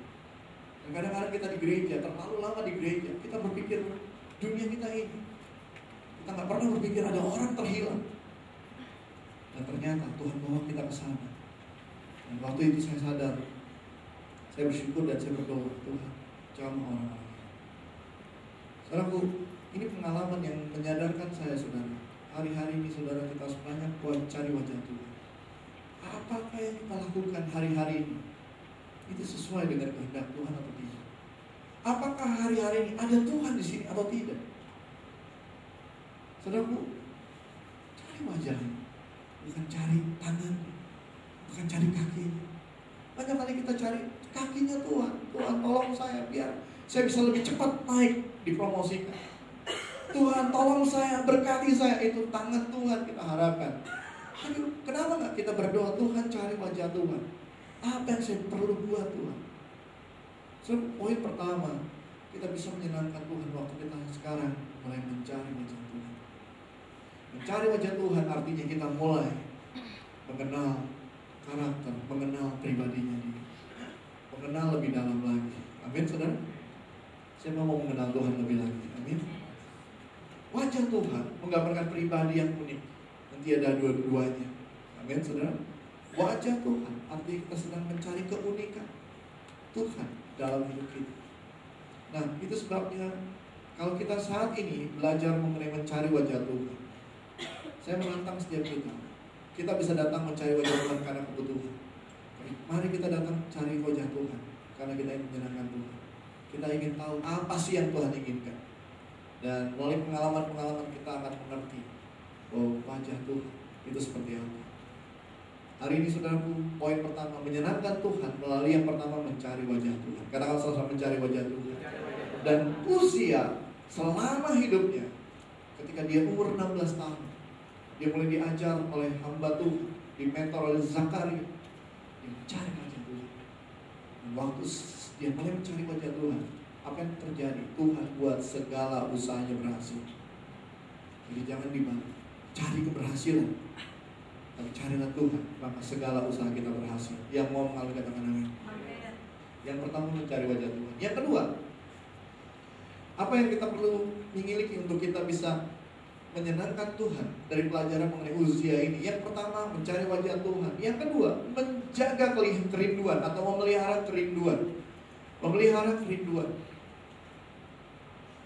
Dan kadang-kadang kita di gereja, terlalu lama di gereja, kita berpikir dunia kita ini, kita nggak pernah berpikir ada orang terhilang. Dan ternyata Tuhan bawa kita ke sana. Dan waktu itu saya sadar, saya bersyukur dan saya berdoa, Tuhan jamah orang-orang. Saudaraku, ini pengalaman yang menyadarkan saya saudara. Hari-hari ini saudara kita harus banyak cari wajah Tuhan. Apakah yang kita lakukan hari-hari ini itu sesuai dengan kehendak Tuhan atau tidak? Apakah hari-hari ini ada Tuhan di sini atau tidak? Saudaraku, cari wajahnya, bukan cari tangannya, bukan cari kakinya. Banyak kali kita cari kakinya Tuhan. Tuhan tolong saya biar saya bisa lebih cepat naik dipromosikan. Tuhan tolong saya, berkati saya. Itu tangan Tuhan kita harapkan. Tapi kenapa nggak kita berdoa, Tuhan cari wajah Tuhan. Apa yang saya perlu buat Tuhan? So, poin pertama, kita bisa menyenangkan Tuhan waktu kita sekarang mulai mencari wajah Tuhan. Mencari wajah Tuhan artinya kita mulai mengenal karakter, mengenal pribadinya dia, mengenal lebih dalam lagi. Amin, saudara. Saya mau mengenal Tuhan lebih lagi. Amin. Wajah Tuhan menggambarkan pribadi yang unik, dan tiada dua-duanya. Amin, saudara. Wajah Tuhan artinya kita sedang mencari keunikan Tuhan dalam hidup kita. Nah, itu sebabnya kalau kita saat ini belajar mengenai mencari wajah Tuhan, saya menantang setiap kita bisa datang mencari wajah Tuhan karena kebutuhan. Mari kita datang cari wajah Tuhan karena kita ingin menyenangkan Tuhan. Kita ingin tahu apa sih yang Tuhan inginkan. Dan melalui pengalaman-pengalaman kita akan mengerti bahwa wajah Tuhan itu seperti apa. Hari ini saudaraku, poin pertama menyenangkan Tuhan melalui yang pertama mencari wajah Tuhan. Katakan sama-sama mencari wajah Tuhan. Dan usia selama hidupnya, ketika dia umur 16 tahun, dia mulai diajar oleh hamba Tuhan, dimentor oleh Zakaria, dia mencari wajah Tuhan. Dan waktu dia mulai mencari wajah Tuhan, apa yang terjadi? Tuhan buat segala usahanya berhasil. Jadi jangan dimana cari keberhasilan, tapi carilah Tuhan, maka segala usaha kita berhasil. Yang mau mengalami katakan amin. Yang pertama mencari wajah Tuhan. Yang kedua, apa yang kita perlu miliki untuk kita bisa menyenangkan Tuhan dari pelajaran mengenai Uzia ini? Yang pertama mencari wajah Tuhan. Yang kedua menjaga kerinduan atau memelihara kerinduan. Memelihara kerinduan.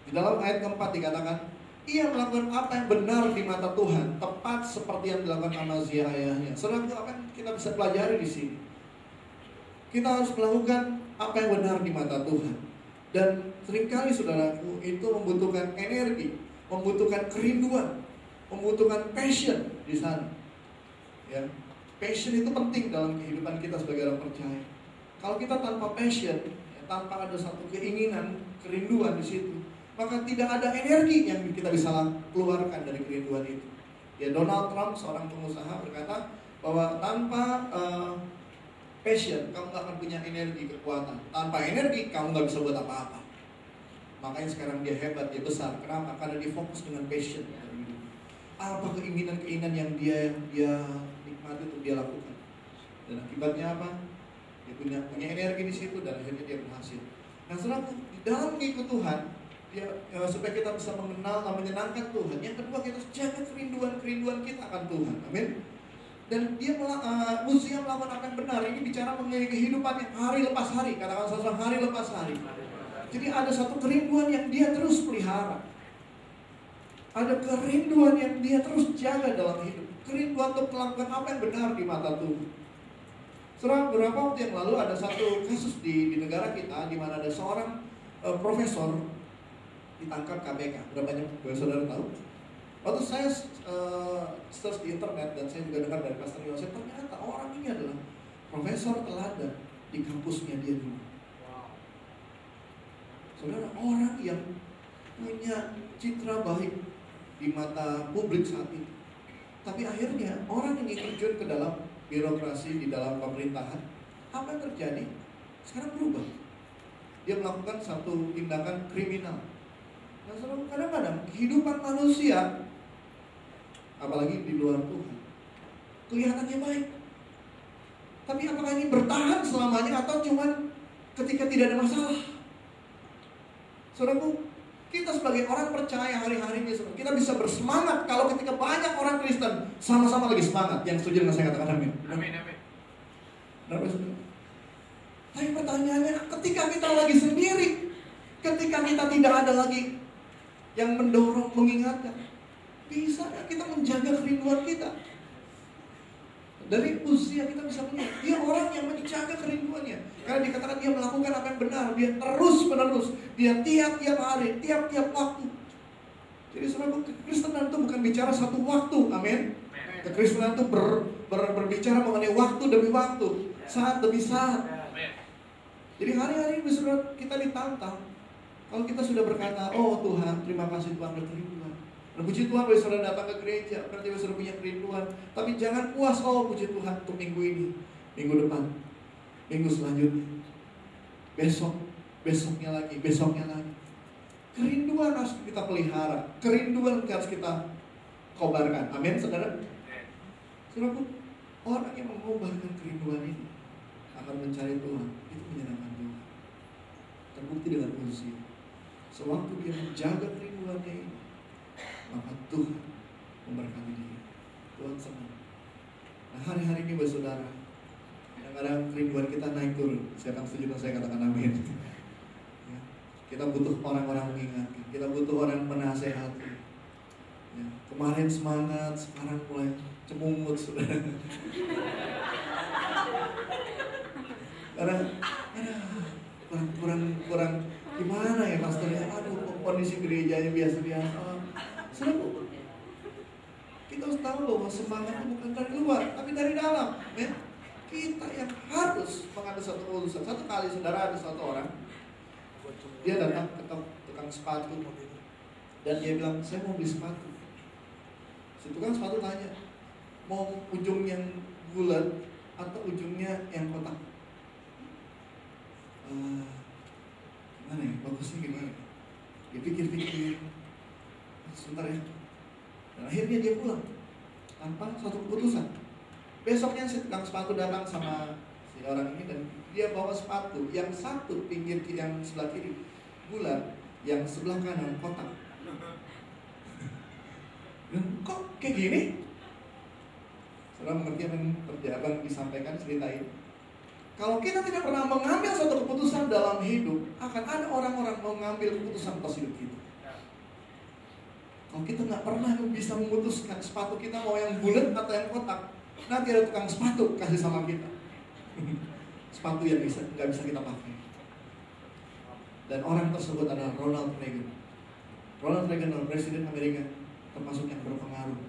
Di dalam ayat keempat dikatakan, ia melakukan apa yang benar di mata Tuhan, tepat seperti yang dilakukan Amazia ayahnya. Saudara, apa yang kita bisa pelajari di sini? Kita harus melakukan apa yang benar di mata Tuhan. Dan seringkali saudaraku itu membutuhkan energi, membutuhkan kerinduan, membutuhkan passion di sana. Ya, passion itu penting dalam kehidupan kita sebagai orang percaya. Kalau kita tanpa passion, ya, tanpa ada satu keinginan, kerinduan di situ, maka tidak ada energi yang kita bisa keluarkan dari kerinduan itu. Ya, Donald Trump, seorang pengusaha, berkata bahwa tanpa passion, kamu gak akan punya energi, kekuatan. Tanpa energi, kamu gak bisa buat apa-apa. Makanya sekarang dia hebat, dia besar. Kenapa? Karena dia fokus dengan passion. Apa keinginan-keinginan yang dia nikmati untuk dia lakukan. Dan akibatnya apa? Dia punya energi di situ dan akhirnya dia berhasil. Nah, setelah dalam mengikut Tuhan, supaya kita bisa mengenal dan menyenangkan Tuhan. Yang kedua, kita harus jaga kerinduan kita akan Tuhan. Amin. Dan dia Uzia melakukan apa yang benar. Ini bicara mengenai kehidupan yang hari lepas hari. Katakan sesuatu hari lepas hari. Jadi ada satu kerinduan yang dia terus pelihara. Ada kerinduan yang dia terus jaga dalam hidup. Kerinduan untuk melakukan apa yang benar di mata Tuhan. Setelah beberapa waktu yang lalu ada satu kasus di negara kita di mana ada seorang profesor ditangkap KPK. Berapa banyak saudara tahu? Waktu saya search di internet dan saya juga dengar dari Pastor Yosef, ternyata orang ini adalah profesor teladan di kampusnya dia dulu. Saudara, orang yang punya citra baik di mata publik saat ini, tapi akhirnya orang yang terjun ke dalam birokrasi, di dalam pemerintahan, apa yang terjadi? Sekarang berubah. Dia melakukan satu tindakan kriminal. Nah, saudara, kadang-kadang kehidupan manusia, apalagi di luar Tuhan, kelihatannya baik. Tapi apakah ini bertahan selamanya atau cuma ketika tidak ada masalah? Saudaraku, kita sebagai orang percaya hari-hari ini, kita bisa bersemangat kalau ketika banyak orang Kristen sama-sama lagi semangat. Yang setuju dengan saya katakan amin. Amin, amin. Tapi pertanyaannya, ketika kita lagi sendiri, ketika kita tidak ada lagi yang mendorong, mengingatkan, bisa gak kita menjaga kerinduan kita? Dari usia kita bisa melihat dia orang yang menjaga kerinduannya, karena dikatakan dia melakukan apa yang benar, dia terus menerus, dia tiap-tiap hari, tiap-tiap waktu. Jadi saudara, kekristenan itu bukan bicara satu waktu, amin. Kekristenan itu berbicara mengenai waktu demi waktu, saat demi saat. Jadi hari-hari ini saudara, kita ditantang. Kalau kita sudah berkata, oh Tuhan, terima kasih Tuhan berkerinduan. Dan puji Tuhan, boleh saudara datang ke gereja, berarti saudara punya kerinduan. Tapi jangan puas, oh puji Tuhan untuk minggu ini, minggu depan, minggu selanjutnya, besok, besoknya lagi, besoknya lagi. Kerinduan harus kita pelihara, kerinduan harus kita kobarkan. Amin, saudara. Saudara, orang yang mengobarkan kerinduan ini akan mencari Tuhan, itu menyenangkan Tuhan. Terbukti dengan usia. Sewaktu dia menjaga kerinduannya ini, maka Tuhan memberkati dia. Tuhan senang. Nah, hari-hari ini buat saudara, kadang-kadang kerinduan kita naik turun. Saya akan setuju dan saya katakan amin. Ya, kita butuh orang-orang mengingatkan, kita butuh orang menasehati. Ya, kemarin semangat, sekarang mulai cemungut, saudara. Karena kurang gimana ya pastornya? Aduh, kondisi gerejanya biasa-biasa. Saudara, kita harus tahu bahwa semangat itu bukan dari luar, tapi dari dalam. Ya? Kita yang harus mengambil satu keputusan. Satu kali saudara, ada satu orang, dia datang ke tukang sepatu, dan dia bilang, saya mau beli sepatu. Si tukang sepatu tanya, mau ujung yang bulat atau ujungnya yang kotak? Gimana ya, bagusnya gimana? Dia pikir-pikir, sebentar ya. Dan akhirnya dia pulang tanpa satu keputusan. Besoknya si tukang sepatu datang sama si orang ini dan dia bawa sepatu. Yang satu pinggir kiri, yang sebelah kiri bulat, yang sebelah kanan kotak. Dan kok kayak gini? Saudara mengerti apa yang disampaikan, ceritain. Kalau kita tidak pernah mengambil satu keputusan dalam hidup, akan ada orang-orang mengambil keputusan atas hidup kita. Kalau kita nggak pernah bisa memutuskan sepatu kita mau yang bulat atau yang kotak, nanti ada tukang sepatu kasih sama kita sepatu yang nggak bisa kita pakai. Dan orang tersebut adalah Ronald Reagan. Ronald Reagan adalah presiden Amerika termasuk yang berpengaruh.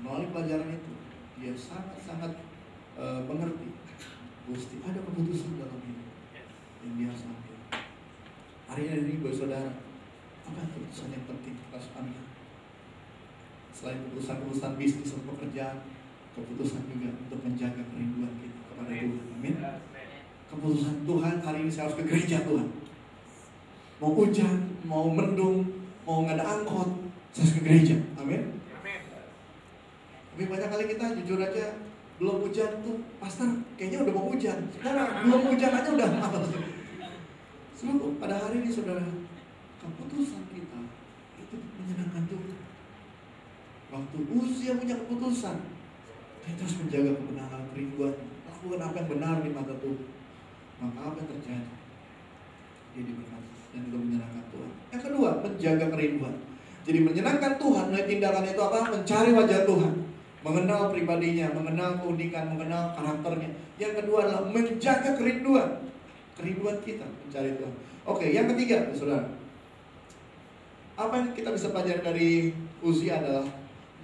Melalui pelajaran itu, dia sangat-sangat mengerti Gusti ada keputusan dalam hidup yang dia harus ambil. Hari ini buat saudara, apa keputusan yang penting kita harus ambil? Selain keputusan bisnis atau pekerjaan, keputusan juga untuk menjaga kerinduan kita kepada Tuhan. Amin. Keputusan Tuhan, hari ini saya harus ke gereja Tuhan. Mau hujan, mau mendung, mau nggak ada angkot, saya harus ke gereja. Amin. Tapi banyak kali kita jujur aja, belum hujan tuh, pastor kayaknya udah mau hujan. Saudara, belum hujan aja udah malas. Sungguh, pada hari ini saudara, keputusan kita itu menyenangkan Tuhan. Waktu usia punya keputusan, kita harus menjaga kebenaran kerinduan, lakukan apa yang benar di mata Tuhan. Maka apa yang terjadi? Dia diberkati dan juga menyenangkan Tuhan. Yang kedua, menjaga kerinduan. Jadi menyenangkan Tuhan, melalui tindakan itu apa? Mencari wajah Tuhan, mengenal pribadinya, mengenal keunikan, mengenal karakternya. Yang kedua adalah menjaga kerinduan. Kerinduan kita mencari Tuhan. Oke, yang ketiga, saudara. Apa yang kita bisa pelajari dari Uzia adalah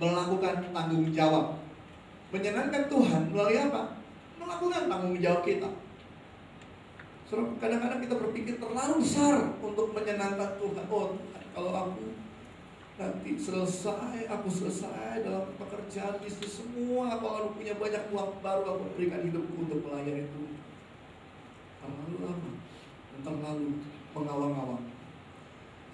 melakukan tanggung jawab. Menyenangkan Tuhan melalui apa? Melakukan tanggung jawab kita. Kadang-kadang kita berpikir terlalu besar untuk menyenangkan Tuhan. Oh, kalau aku nanti selesai, aku selesai dalam pekerjaan bisnis semua, kalau punya banyak uang baru, aku berikan hidupku untuk melayani Tuhan. Terlalu lama dan terlalu mengawang-awang.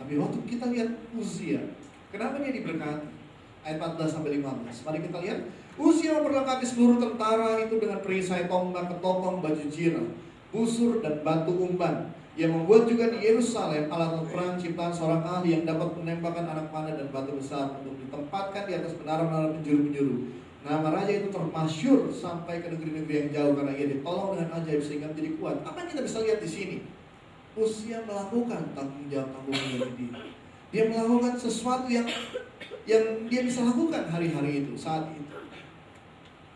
Tapi waktu kita lihat Uzia, kenapa dia diberkati? Ayat 14-15. Mari kita lihat. Uzia memperlengkapi seluruh tentara itu dengan perisai tombak, ketopong, baju jirah, busur, dan batu umban. Ia membuat juga di Yerusalem alat perang ciptaan seorang ahli yang dapat menembakkan anak panah dan batu besar untuk ditempatkan di atas menara-menara penjuru-penjuru. Nama raja itu termasyur sampai ke negeri-negeri yang jauh karena ia ditolong dengan ajaib sehingga menjadi kuat. Apa yang kita bisa lihat di sini? Uzia melakukan tanggung jawab ini. Dia melakukan sesuatu yang dia bisa lakukan hari-hari itu, saat itu.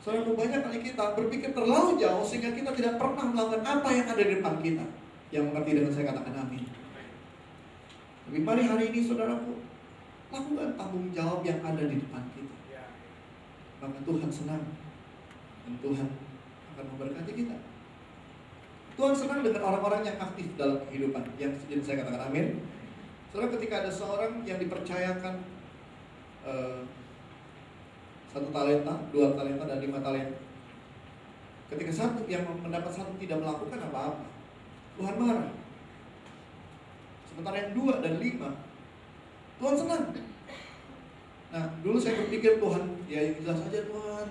Saudara, banyak kali kita berpikir terlalu jauh sehingga kita tidak pernah melakukan apa yang ada di depan kita. Yang mengerti dengan saya katakan amin. Tapi mari hari ini saudaraku, lakukan tanggung jawab yang ada di depan kita. Maka Tuhan senang dan Tuhan akan memberkati kita. Tuhan senang dengan orang-orang yang aktif dalam kehidupan. Yang jadi saya katakan amin. Saudara, ketika ada seorang yang dipercayakan 1 talenta, 2 talenta, dan 5 talenta. Ketika satu yang mendapat satu tidak melakukan apa-apa, Tuhan marah. Sementara yang 2 dan 5, Tuhan senang. Nah, dulu saya berpikir Tuhan, ya jelas saja Tuhan.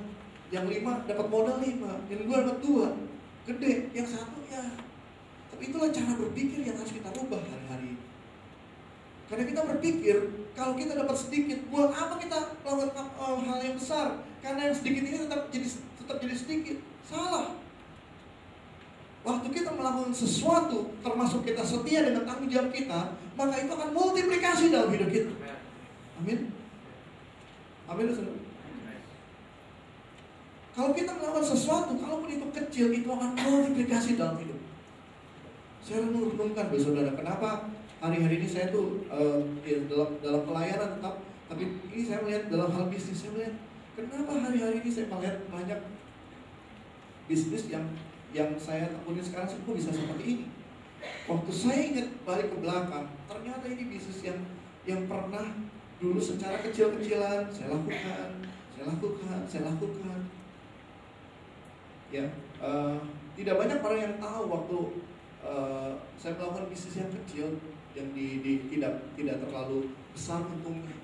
Yang 5 dapat modal 5, yang 2 dapat 2, gede. Yang 1 ya. Tapi itulah cara berpikir yang harus kita rubah hari-hari. Karena kita berpikir kalau kita dapat sedikit, buat apa kita melakukan hal yang besar? Karena yang sedikit ini tetap jadi sedikit. Salah. Waktu kita melakukan sesuatu, termasuk kita setia dengan tanggung jawab kita, maka itu akan multiplikasi dalam hidup kita. Amin. Amin. Kalau kita melakukan sesuatu, kalaupun itu kecil, itu akan multiplikasi dalam hidup. Saya renungkan, saudara, kenapa hari-hari ini saya tuh dalam pelayanan tetap, tapi ini saya melihat dalam hal bisnis, saya melihat kenapa hari-hari ini saya melihat banyak bisnis yang saya tekuni sekarang kok bisa seperti ini. Waktu saya ingat balik ke belakang, ternyata ini bisnis yang pernah dulu secara kecil-kecilan saya lakukan. Ya, tidak banyak orang yang tahu waktu saya melakukan bisnis yang kecil, yang tidak terlalu besar untungnya.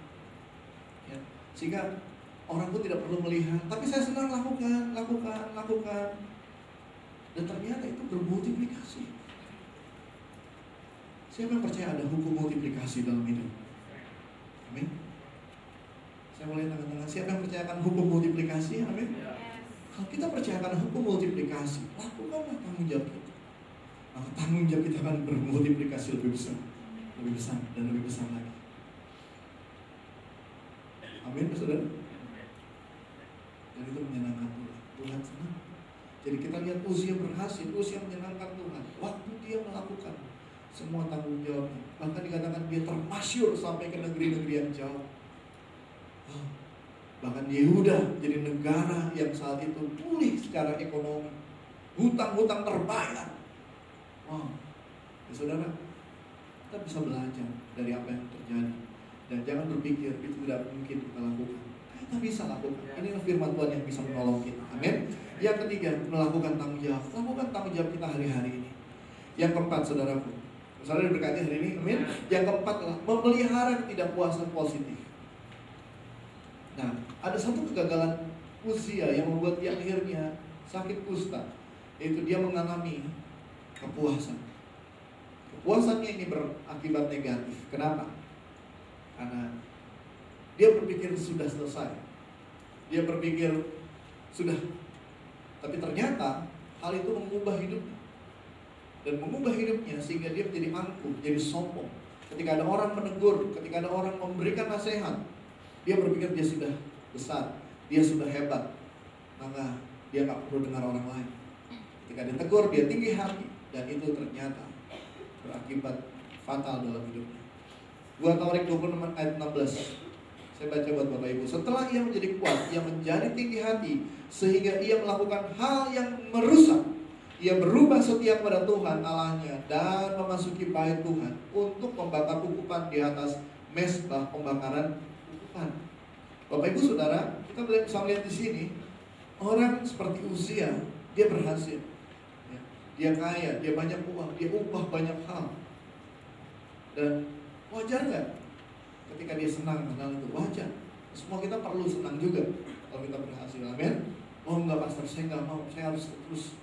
Ya, sehingga orang pun tidak perlu melihat, tapi saya senang lakukan. Dan ternyata itu bermultiplikasi. Siapa yang percaya ada hukum multiplikasi dalam hidup? Amin. Saya mulai tangan-tangan. Siapa yang percayakan hukum multiplikasi? Amin. Kalau kita percayakan hukum multiplikasi, lakukanlah tanggung jawab kita. Maka tanggung jawab kita akan bermultiplikasi lebih besar dan lebih besar lagi. Amin, saudara. Dan itu menyenangkan Tuhan. Tuhan senang. Jadi kita lihat Uzia berhasil, Uzia menyenangkan Tuhan. Waktu dia melakukan semua tanggung jawabnya, bahkan dikatakan dia termasyur sampai ke negeri-negeri yang jauh. Bahkan Yehuda jadi negara yang saat itu pulih secara ekonomi, hutang-hutang terbayar. Ya saudara, kita bisa belajar dari apa yang terjadi. Dan jangan berpikir itu tidak mungkin kita lakukan. Kita bisa lakukan. Inilah firman Tuhan yang bisa menolong kita. Amin. Yang ketiga, melakukan tanggung jawab. Lakukan tanggung jawab kita hari-hari ini. Yang keempat, saudaraku, saudara diberkati hari ini. Amin. Yang keempat adalah memelihara ketidakpuasan positif. Nah, ada satu kegagalan Uzia yang membuat dia akhirnya sakit kusta, yaitu dia mengalami kepuasan. Kepuasannya ini berakibat negatif. Kenapa? Karena dia berpikir sudah selesai. Dia berpikir sudah. Tapi ternyata hal itu mengubah hidupnya. Dan mengubah hidupnya sehingga dia menjadi angkuh, jadi sombong. Ketika ada orang menegur, ketika ada orang memberikan nasihat, dia berpikir dia sudah besar, dia sudah hebat, maka dia gak perlu dengar orang lain. Ketika ditegur, dia tinggi hati. Dan itu ternyata berakibat fatal dalam hidupnya. 2 Tawarik 26 ayat 16. Saya baca buat Bapak Ibu. Setelah ia menjadi kuat, ia menjadi tinggi hati, sehingga ia melakukan hal yang merusak, Ia berubah setia kepada Tuhan Allahnya dan memasuki bait Tuhan untuk membakar ukupan di atas mezbah pembakaran ukupan. Bapak Ibu Saudara, kita bisa melihat di sini orang seperti Uzia, dia berhasil. Ya, dia kaya, dia banyak uang, dia ubah banyak hal. Dan wajar nggak ketika dia senang hal itu? Wajar. Semua kita perlu senang juga kalau kita berhasil. Amin. Oh enggak pastor, saya nggak mau. Saya harus terus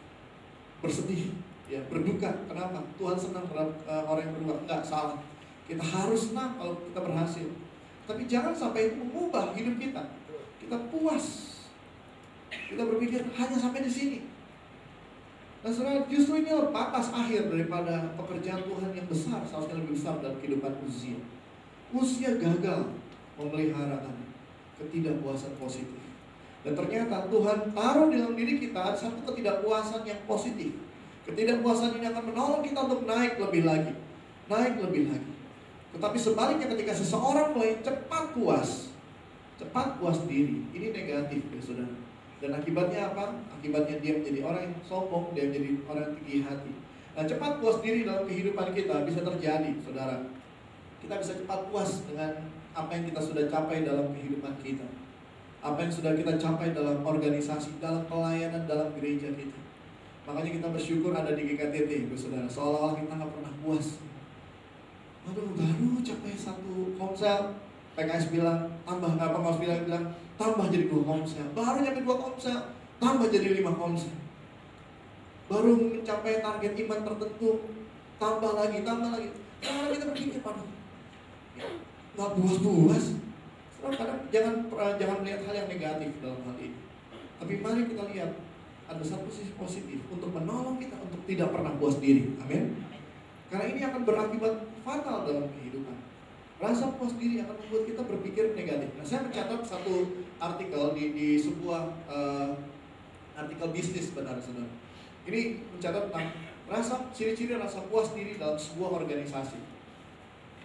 bersedih, ya berduka. Kenapa? Tuhan senang terhadap orang yang berduka. Enggak, salah. Kita harus senang kalau kita berhasil. Tapi jangan sampai itu mengubah hidup kita. Kita puas. Kita berpikir hanya sampai di sini. Nah saudara, justru ini batas akhir daripada pekerjaan Tuhan yang besar, seharusnya lebih besar dalam kehidupan Uzia. Uzia gagal memelihara ketidakpuasan positif. Dan ternyata Tuhan taruh di dalam diri kita satu ketidakpuasan yang positif. Ketidakpuasan ini akan menolong kita untuk naik lebih lagi. Naik lebih lagi. Tetapi sebaliknya ketika seseorang mulai cepat puas diri, ini negatif ya saudara. Dan akibatnya apa? Akibatnya dia menjadi orang yang sombong, dia menjadi orang yang tinggi hati. Nah, cepat puas diri dalam kehidupan kita bisa terjadi, saudara. Kita bisa cepat puas dengan apa yang kita sudah capai dalam kehidupan kita. Apa yang sudah kita capai dalam organisasi, dalam pelayanan, dalam gereja kita. Makanya kita bersyukur ada di GKTT, saudara. Seolah-olah kita nggak pernah puas. Aduh, baru capai 1 komsel, PKS bilang tambah, pengurus bilang tambah jadi 2 komsel. Baru nyampe 2 komsel, tambah jadi 5 komsel. Baru mencapai target iman tertentu, tambah lagi. Karena kita berpikir, aduh, nggak puas. Kadang jangan melihat hal yang negatif dalam hal ini. Tapi mari kita lihat ada satu sisi positif untuk menolong kita untuk tidak pernah puas diri. Amin. Karena ini akan berakibat fatal dalam kehidupan. Rasa puas diri akan membuat kita berpikir negatif. Nah, saya mencatat satu artikel di sebuah artikel bisnis, saudara. Ini mencatat tentang ciri-ciri rasa puas diri dalam sebuah organisasi.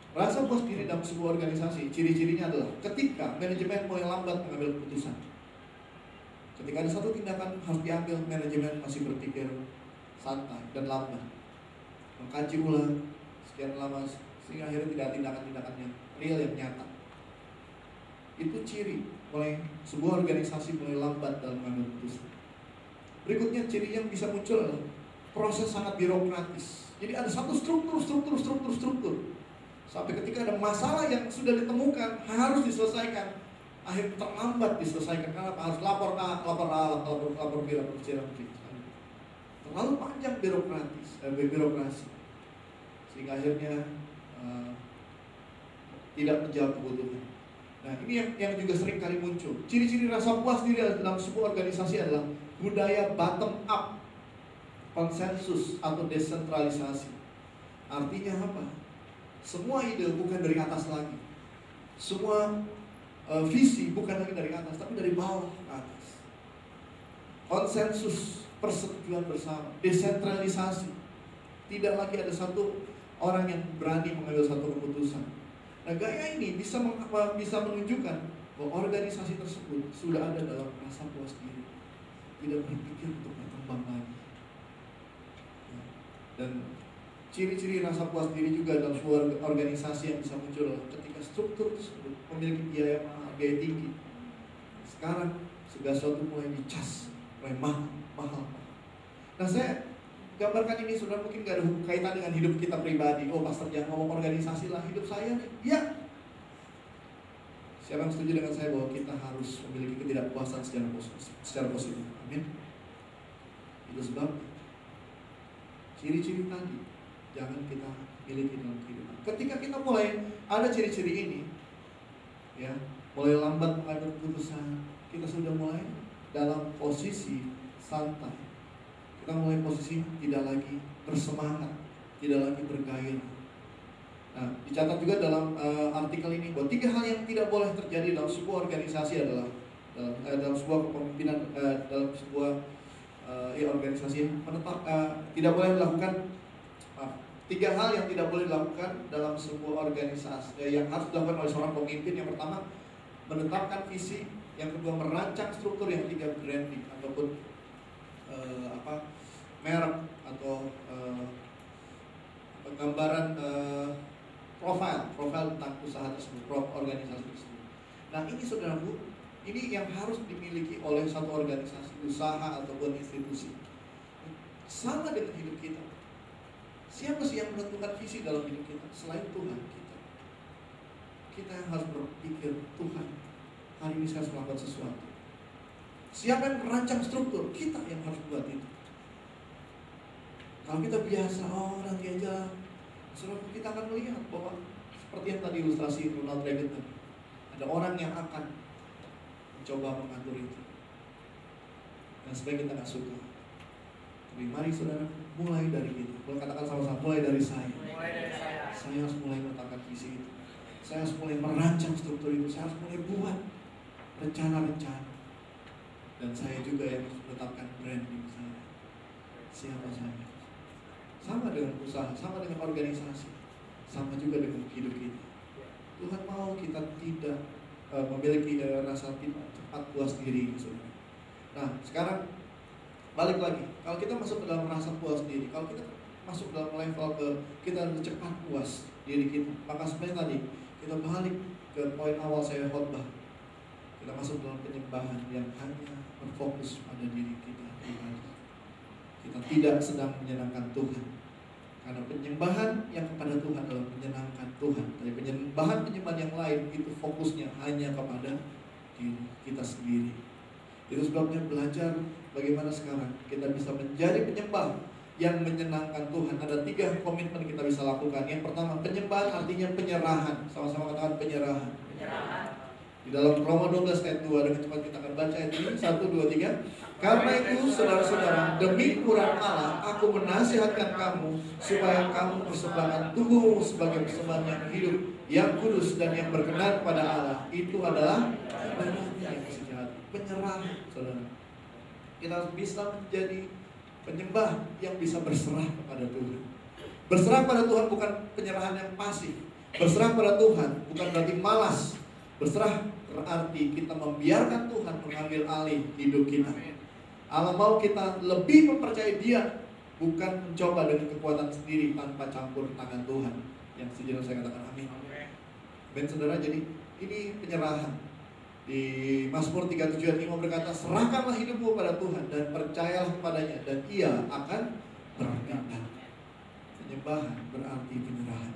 Rasa puas diri dalam sebuah organisasi, ciri-cirinya adalah ketika manajemen mulai lambat mengambil keputusan. Ketika ada satu tindakan harus diambil, manajemen masih berpikir santai dan lambat, mengkaji ulang sekian lama sehingga akhirnya tidak ada tindakan-tindakan yang real, yang nyata. Itu ciri mulai sebuah organisasi mulai lambat dalam mengambil keputusan. Berikutnya ciri yang bisa muncul adalah proses sangat birokratis. Jadi ada satu struktur. Sampai ketika ada masalah yang sudah ditemukan harus diselesaikan, akhirnya terlambat diselesaikan karena harus lapor B, lapor C. Terlalu panjang birokrasi sehingga akhirnya tidak menjawab kebutuhan. Nah, ini yang juga sering kali muncul. Ciri-ciri rasa puas diri dalam sebuah organisasi adalah budaya bottom up, konsensus atau desentralisasi. Artinya apa? Semua ide bukan dari atas lagi. Semua visi bukan lagi dari atas, tapi dari bawah ke atas. Konsensus, persetujuan bersama, desentralisasi. Tidak lagi ada satu orang yang berani mengambil satu keputusan. Nah, gaya ini bisa menunjukkan bahwa organisasi tersebut sudah ada dalam rasa puas diri, tidak berpikir untuk berkembang lagi. Dan ciri-ciri rasa puas diri juga dalam sebuah organisasi yang bisa muncul ketika struktur tersebut memiliki biaya mahal, biaya tinggi. Sekarang segala sesuatu mulai dicas, mulai mahal. Nah, saya gambarkan ini, saudara, mungkin gak ada kaitan dengan hidup kita pribadi. Oh, pastor jangan ngomong organisasi lah, hidup saya nih. Ya. Siapa yang setuju dengan saya bahwa kita harus memiliki ketidakpuasan secara positif? Amin. Itu sebab ciri-ciri tadi jangan kita miliki dalam kehidupan. Ketika kita mulai ada ciri-ciri ini, ya, mulai lambat mengambil keputusan, kita sudah mulai dalam posisi santai. Kita mulai posisi tidak lagi bersemangat, tidak lagi bergairah. Nah, dicatat juga dalam artikel ini bahwa 3 hal yang tidak boleh terjadi dalam sebuah organisasi adalah dalam sebuah kepemimpinan, dalam sebuah organisasi tidak boleh dilakukan. 3 hal yang tidak boleh dilakukan dalam sebuah organisasi yang harus dilakukan oleh seorang pemimpin. Yang pertama, menetapkan visi. Yang kedua, merancang struktur. Yang ketiga, branding ataupun merek atau gambaran profil tentang usaha tersebut, organisasi tersebut. Nah ini saudaraku, ini yang harus dimiliki oleh satu organisasi, usaha ataupun institusi. Sama dengan hidup kita. Siapa sih yang menentukan visi dalam hidup kita selain Tuhan kita? Kita yang harus berpikir, Tuhan, hari ini saya harus melakukan sesuatu. Siapa yang merancang struktur? Kita yang harus buat itu. Kalau kita biasa, nanti aja, saudara, kita akan melihat bahwa seperti yang tadi ilustrasi Ronald Reagan tadi, ada orang yang akan mencoba mengatur itu. Dan sebenarnya kita nggak suka. Tapi mari saudara, mulai dari kita. Boleh katakan sama-sama, mulai dari saya. Saya harus mulai meletakkan visi itu. Saya harus mulai merancang struktur itu. Saya harus mulai buat rencana-rencana. Dan saya juga yang harus menetapkan branding saya. Siapa saya? Sama dengan usaha, sama dengan organisasi, sama juga dengan hidup kita. Tuhan mau kita tidak memiliki rasa cepat puas diri, saudara. Nah, sekarang balik lagi. Kalau kita masuk ke dalam rasa puas diri, kalau kita masuk dalam level kita harus cepat puas diri kita, maka sebenarnya tadi kita balik ke poin awal saya khotbah. Kita masuk dalam penyembahan yang hanya berfokus pada diri kita pribadi. Kita tidak sedang menyenangkan Tuhan. Karena penyembahan yang kepada Tuhan adalah menyenangkan Tuhan. Tapi penyembahan yang lain itu fokusnya hanya kepada diri kita sendiri. Itu sebabnya belajar bagaimana sekarang kita bisa menjadi penyembah yang menyenangkan Tuhan. Ada 3 komitmen kita bisa lakukan. Yang pertama, penyembahan artinya penyerahan. Sama-sama katakan penyerahan. Di dalam Roma 12 ayat 2, dengan cepat kita akan baca ayat ini. 1, 2, 3. Karena itu saudara-saudara, demi kurang Allah, aku menasihatkan kamu supaya kamu persembahkan tubuhmu sebagai persembahan yang hidup, yang kudus dan yang berkenan pada Allah. Itu adalah yang sejati. Penyerahan, saudara. Kita harus bisa menjadi penyembah yang bisa berserah kepada Tuhan. Berserah pada Tuhan bukan penyerahan yang pasif. Berserah pada Tuhan bukan berarti malas. Berserah berarti kita membiarkan Tuhan mengambil alih hidup kita. Allah mau kita lebih mempercayai Dia, bukan mencoba dengan kekuatan sendiri tanpa campur tangan Tuhan. Yang sejenak saya katakan amin. Ben saudara, jadi ini penyerahan. Di Mazmur 37 ayat 5 berkata, serahkanlah hidupmu pada Tuhan dan percayalah kepadanya dan Ia akan bertindak. Penyembahan berarti penyerahan.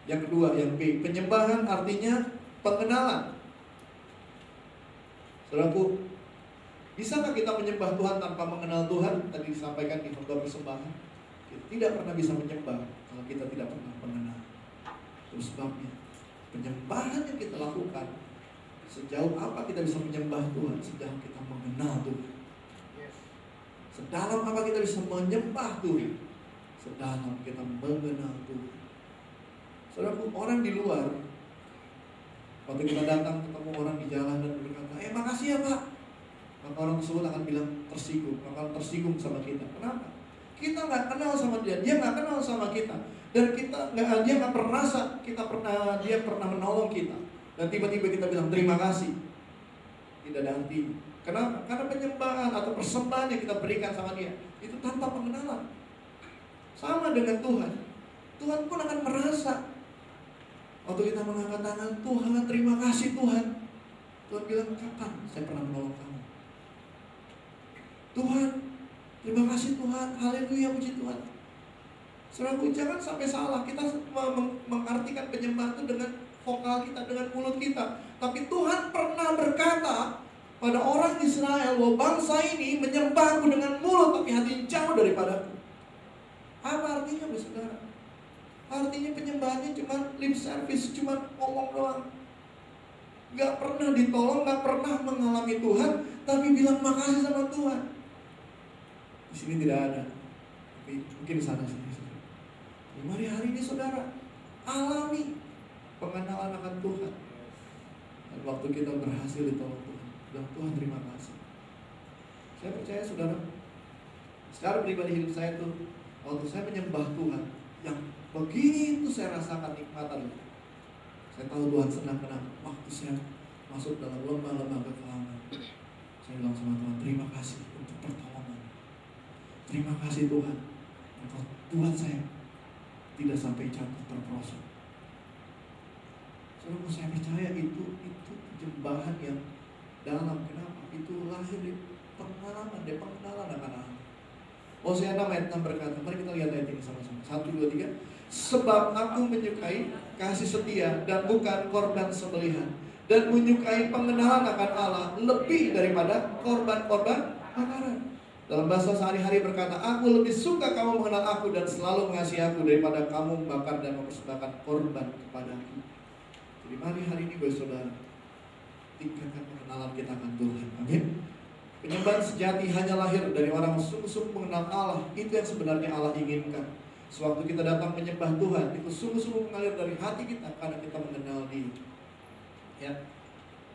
Yang kedua, yang B, penyembahan artinya pengenalan. Saudaraku, bisakah kita menyembah Tuhan tanpa mengenal Tuhan? Tadi disampaikan di khotbah persembahan. Kita tidak pernah bisa menyembah kalau kita tidak pernah mengenal. Terus sebabnya penyembahan yang kita lakukan, sejauh apa kita bisa menyembah Tuhan? Sejauh kita mengenal Tuhan. Sedalam apa kita bisa menyembah Tuhan? Sedalam kita mengenal Tuhan. Saudaraku, orang di luar, waktu kita datang ketemu orang di jalan dan berkata, makasih ya Pak, maka orang tersebut akan bilang tersinggung, akan tersinggung sama kita. Kenapa? Kita nggak kenal sama dia nggak kenal sama kita, dan dia nggak pernah rasa dia pernah menolong kita, dan tiba-tiba kita bilang terima kasih. Tidak ada artinya. Kenapa? Karena penyembahan atau persembahan yang kita berikan sama dia itu tanpa pengenalan. Sama dengan Tuhan. Tuhan pun akan merasa. Waktu kita mengangkat tangan, Tuhan terima kasih Tuhan. Tuhan bilang, kapan saya pernah menolong kamu? Tuhan, terima kasih Tuhan, haleluya, puji Tuhan. Saudaraku, jangan sampai salah. Kita mengartikan penyembahan itu dengan vokal kita, dengan mulut kita. Tapi Tuhan pernah berkata pada orang Israel bahwa bangsa ini menyembahku dengan mulut, tapi hati jauh daripadaku. Apa artinya, saudara? Artinya penyembahannya cuma lip service, cuma ngomong doang. Gak pernah ditolong, gak pernah mengalami Tuhan, tapi bilang makasih sama Tuhan. Di sini tidak ada, tapi mungkin di sana sini. Mari hari ini saudara alami pengenalan akan Tuhan. Dan waktu kita berhasil ditolong Tuhan, bilang Tuhan terima kasih. Saya percaya saudara, secara pribadi hidup saya tuh, waktu saya menyembah Tuhan, yang begitu saya rasakan nikmatan. Saya tahu Tuhan senang kenapa. Waktu saya masuk dalam lembah-lembah kekelaman, saya bilang sama Tuhan, terima kasih untuk pertolongan. Terima kasih Tuhan, Engkau Tuhan saya tidak sampai jatuh terperosok. Saudara, saya percaya itu penyembahan yang dalam. Kenapa? Itu lahir dari pengenalan akan Allah. Hosea 6 ayat 6 berkata, mari kita lihat ayat ini sama-sama. 1, 2, 3. Sebab aku menyukai kasih setia dan bukan korban sembelihan, dan menyukai pengenalan akan Allah lebih daripada korban-korban bakaran. Dalam bahasa sehari-hari berkata, aku lebih suka kamu mengenal aku dan selalu mengasihi aku daripada kamu membakar dan mempersembahkan korban kepadaku. Jadi mari hari ini bagi saudara, tingkatkan pengenalan kita akan Tuhan. Amin. Penyembahan sejati hanya lahir dari orang sungguh-sungguh mengenal Allah. Itu yang sebenarnya Allah inginkan. Sewaktu kita datang menyembah Tuhan, itu sungguh-sungguh mengalir dari hati kita karena kita mengenal Dia. Ya.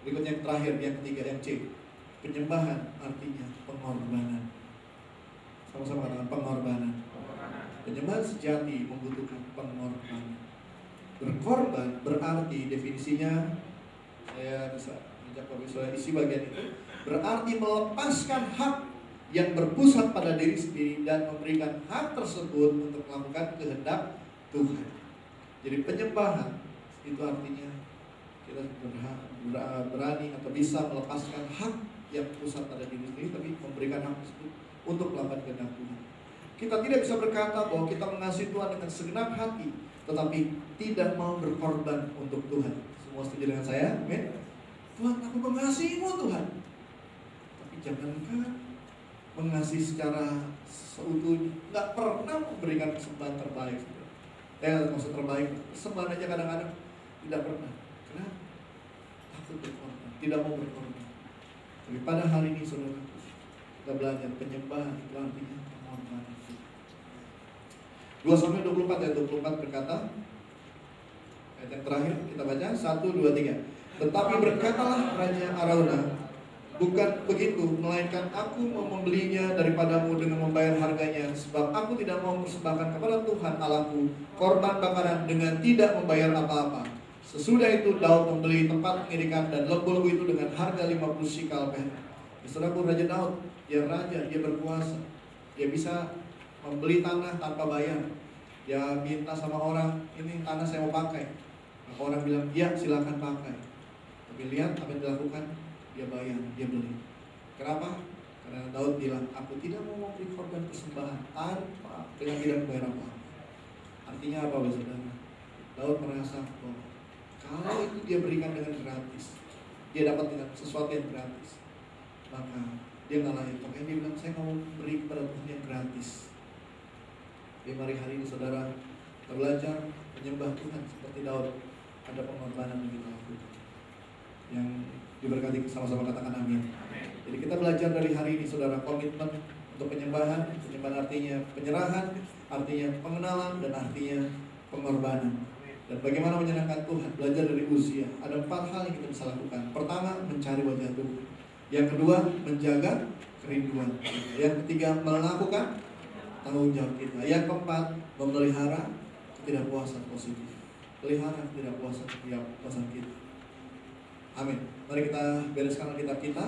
Berikutnya yang terakhir, yang ketiga, yang C. Penyembahan artinya pengorbanan. Sama-sama katakan pengorbanan. Penyembahan sejati membutuhkan pengorbanan. Berkorban berarti definisinya, saya bisa ajak Bapak Saudara isi bagian itu, berarti melepaskan hak yang berpusat pada diri sendiri dan memberikan hak tersebut untuk melakukan kehendak Tuhan. Jadi penyembahan itu artinya kita berani atau bisa melepaskan hak yang pusat pada diri sendiri, tapi memberikan hak tersebut untuk melakukan kehendak Tuhan. Kita tidak bisa berkata bahwa kita mengasihi Tuhan dengan segenap hati, tetapi tidak mau berkorban untuk Tuhan. Semua setuju dengan saya? Amin. Tuhan, aku mengasihimu Tuhan. Tapi jangankan mengasihi secara seutuhnya, nggak pernah memberikan persembahan terbaik. Maksud terbaik, persembahan aja kadang-kadang tidak pernah. Kenapa? Takut berkorban, tidak mau berkorban. Tapi pada hari ini saudara, kita belajar penyembahan itu artinya pengorbanan. 2 Samuel 24 ayat 24 berkata, ayat yang terakhir kita baca 1, 2, 3. Tetapi berkatalah Raja Arauna, bukan begitu, melainkan aku mau membelinya daripadamu dengan membayar harganya, sebab aku tidak mau mempersembahkan kepada Tuhan Allahku korban bakaran dengan tidak membayar apa-apa. Sesudah itu Daud membeli tempat pengirikan dan lembu-lembu itu dengan harga 50 sikal perak. Saudaraku, Raja Daud, dia raja, dia berkuasa, dia bisa membeli tanah tanpa bayar. Dia minta sama orang, ini tanah saya mau pakai. Maka orang bilang, ya silakan pakai. Tapi lihat apa yang dilakukan, dia bayar, dia beli. Kenapa? Karena Daud bilang, aku tidak mau memberi korban persembahan tanpa dengan tidak membayar apa-apa. Artinya apa, saudara? Daud merasa bahwa kalau itu dia berikan dengan gratis, dia dapat dengan sesuatu yang gratis, maka dia nggak layak. Makanya dia bilang, saya mau beri kepada Tuhan yang gratis. Jadi mari hari ini saudara, kita belajar menyembah Tuhan seperti Daud. Ada pengorbanan yang kita lakukan, yang diberkati, sama-sama katakan amin. Jadi kita belajar dari hari ini saudara, komitmen untuk penyembahan. Penyembahan artinya penyerahan, artinya pengenalan, dan artinya pengorbanan. Dan bagaimana menyenangkan Tuhan, belajar dari usia. Ada 4 hal yang kita bisa lakukan. Pertama, mencari wajah Tuhan. Yang kedua, menjaga kerinduan. Yang ketiga, melakukan tanggung jawab kita. Yang keempat, memelihara ketidakpuasan positif. Pelihara ketidakpuasan kita. Amin. Mari kita bereskan kitab kita.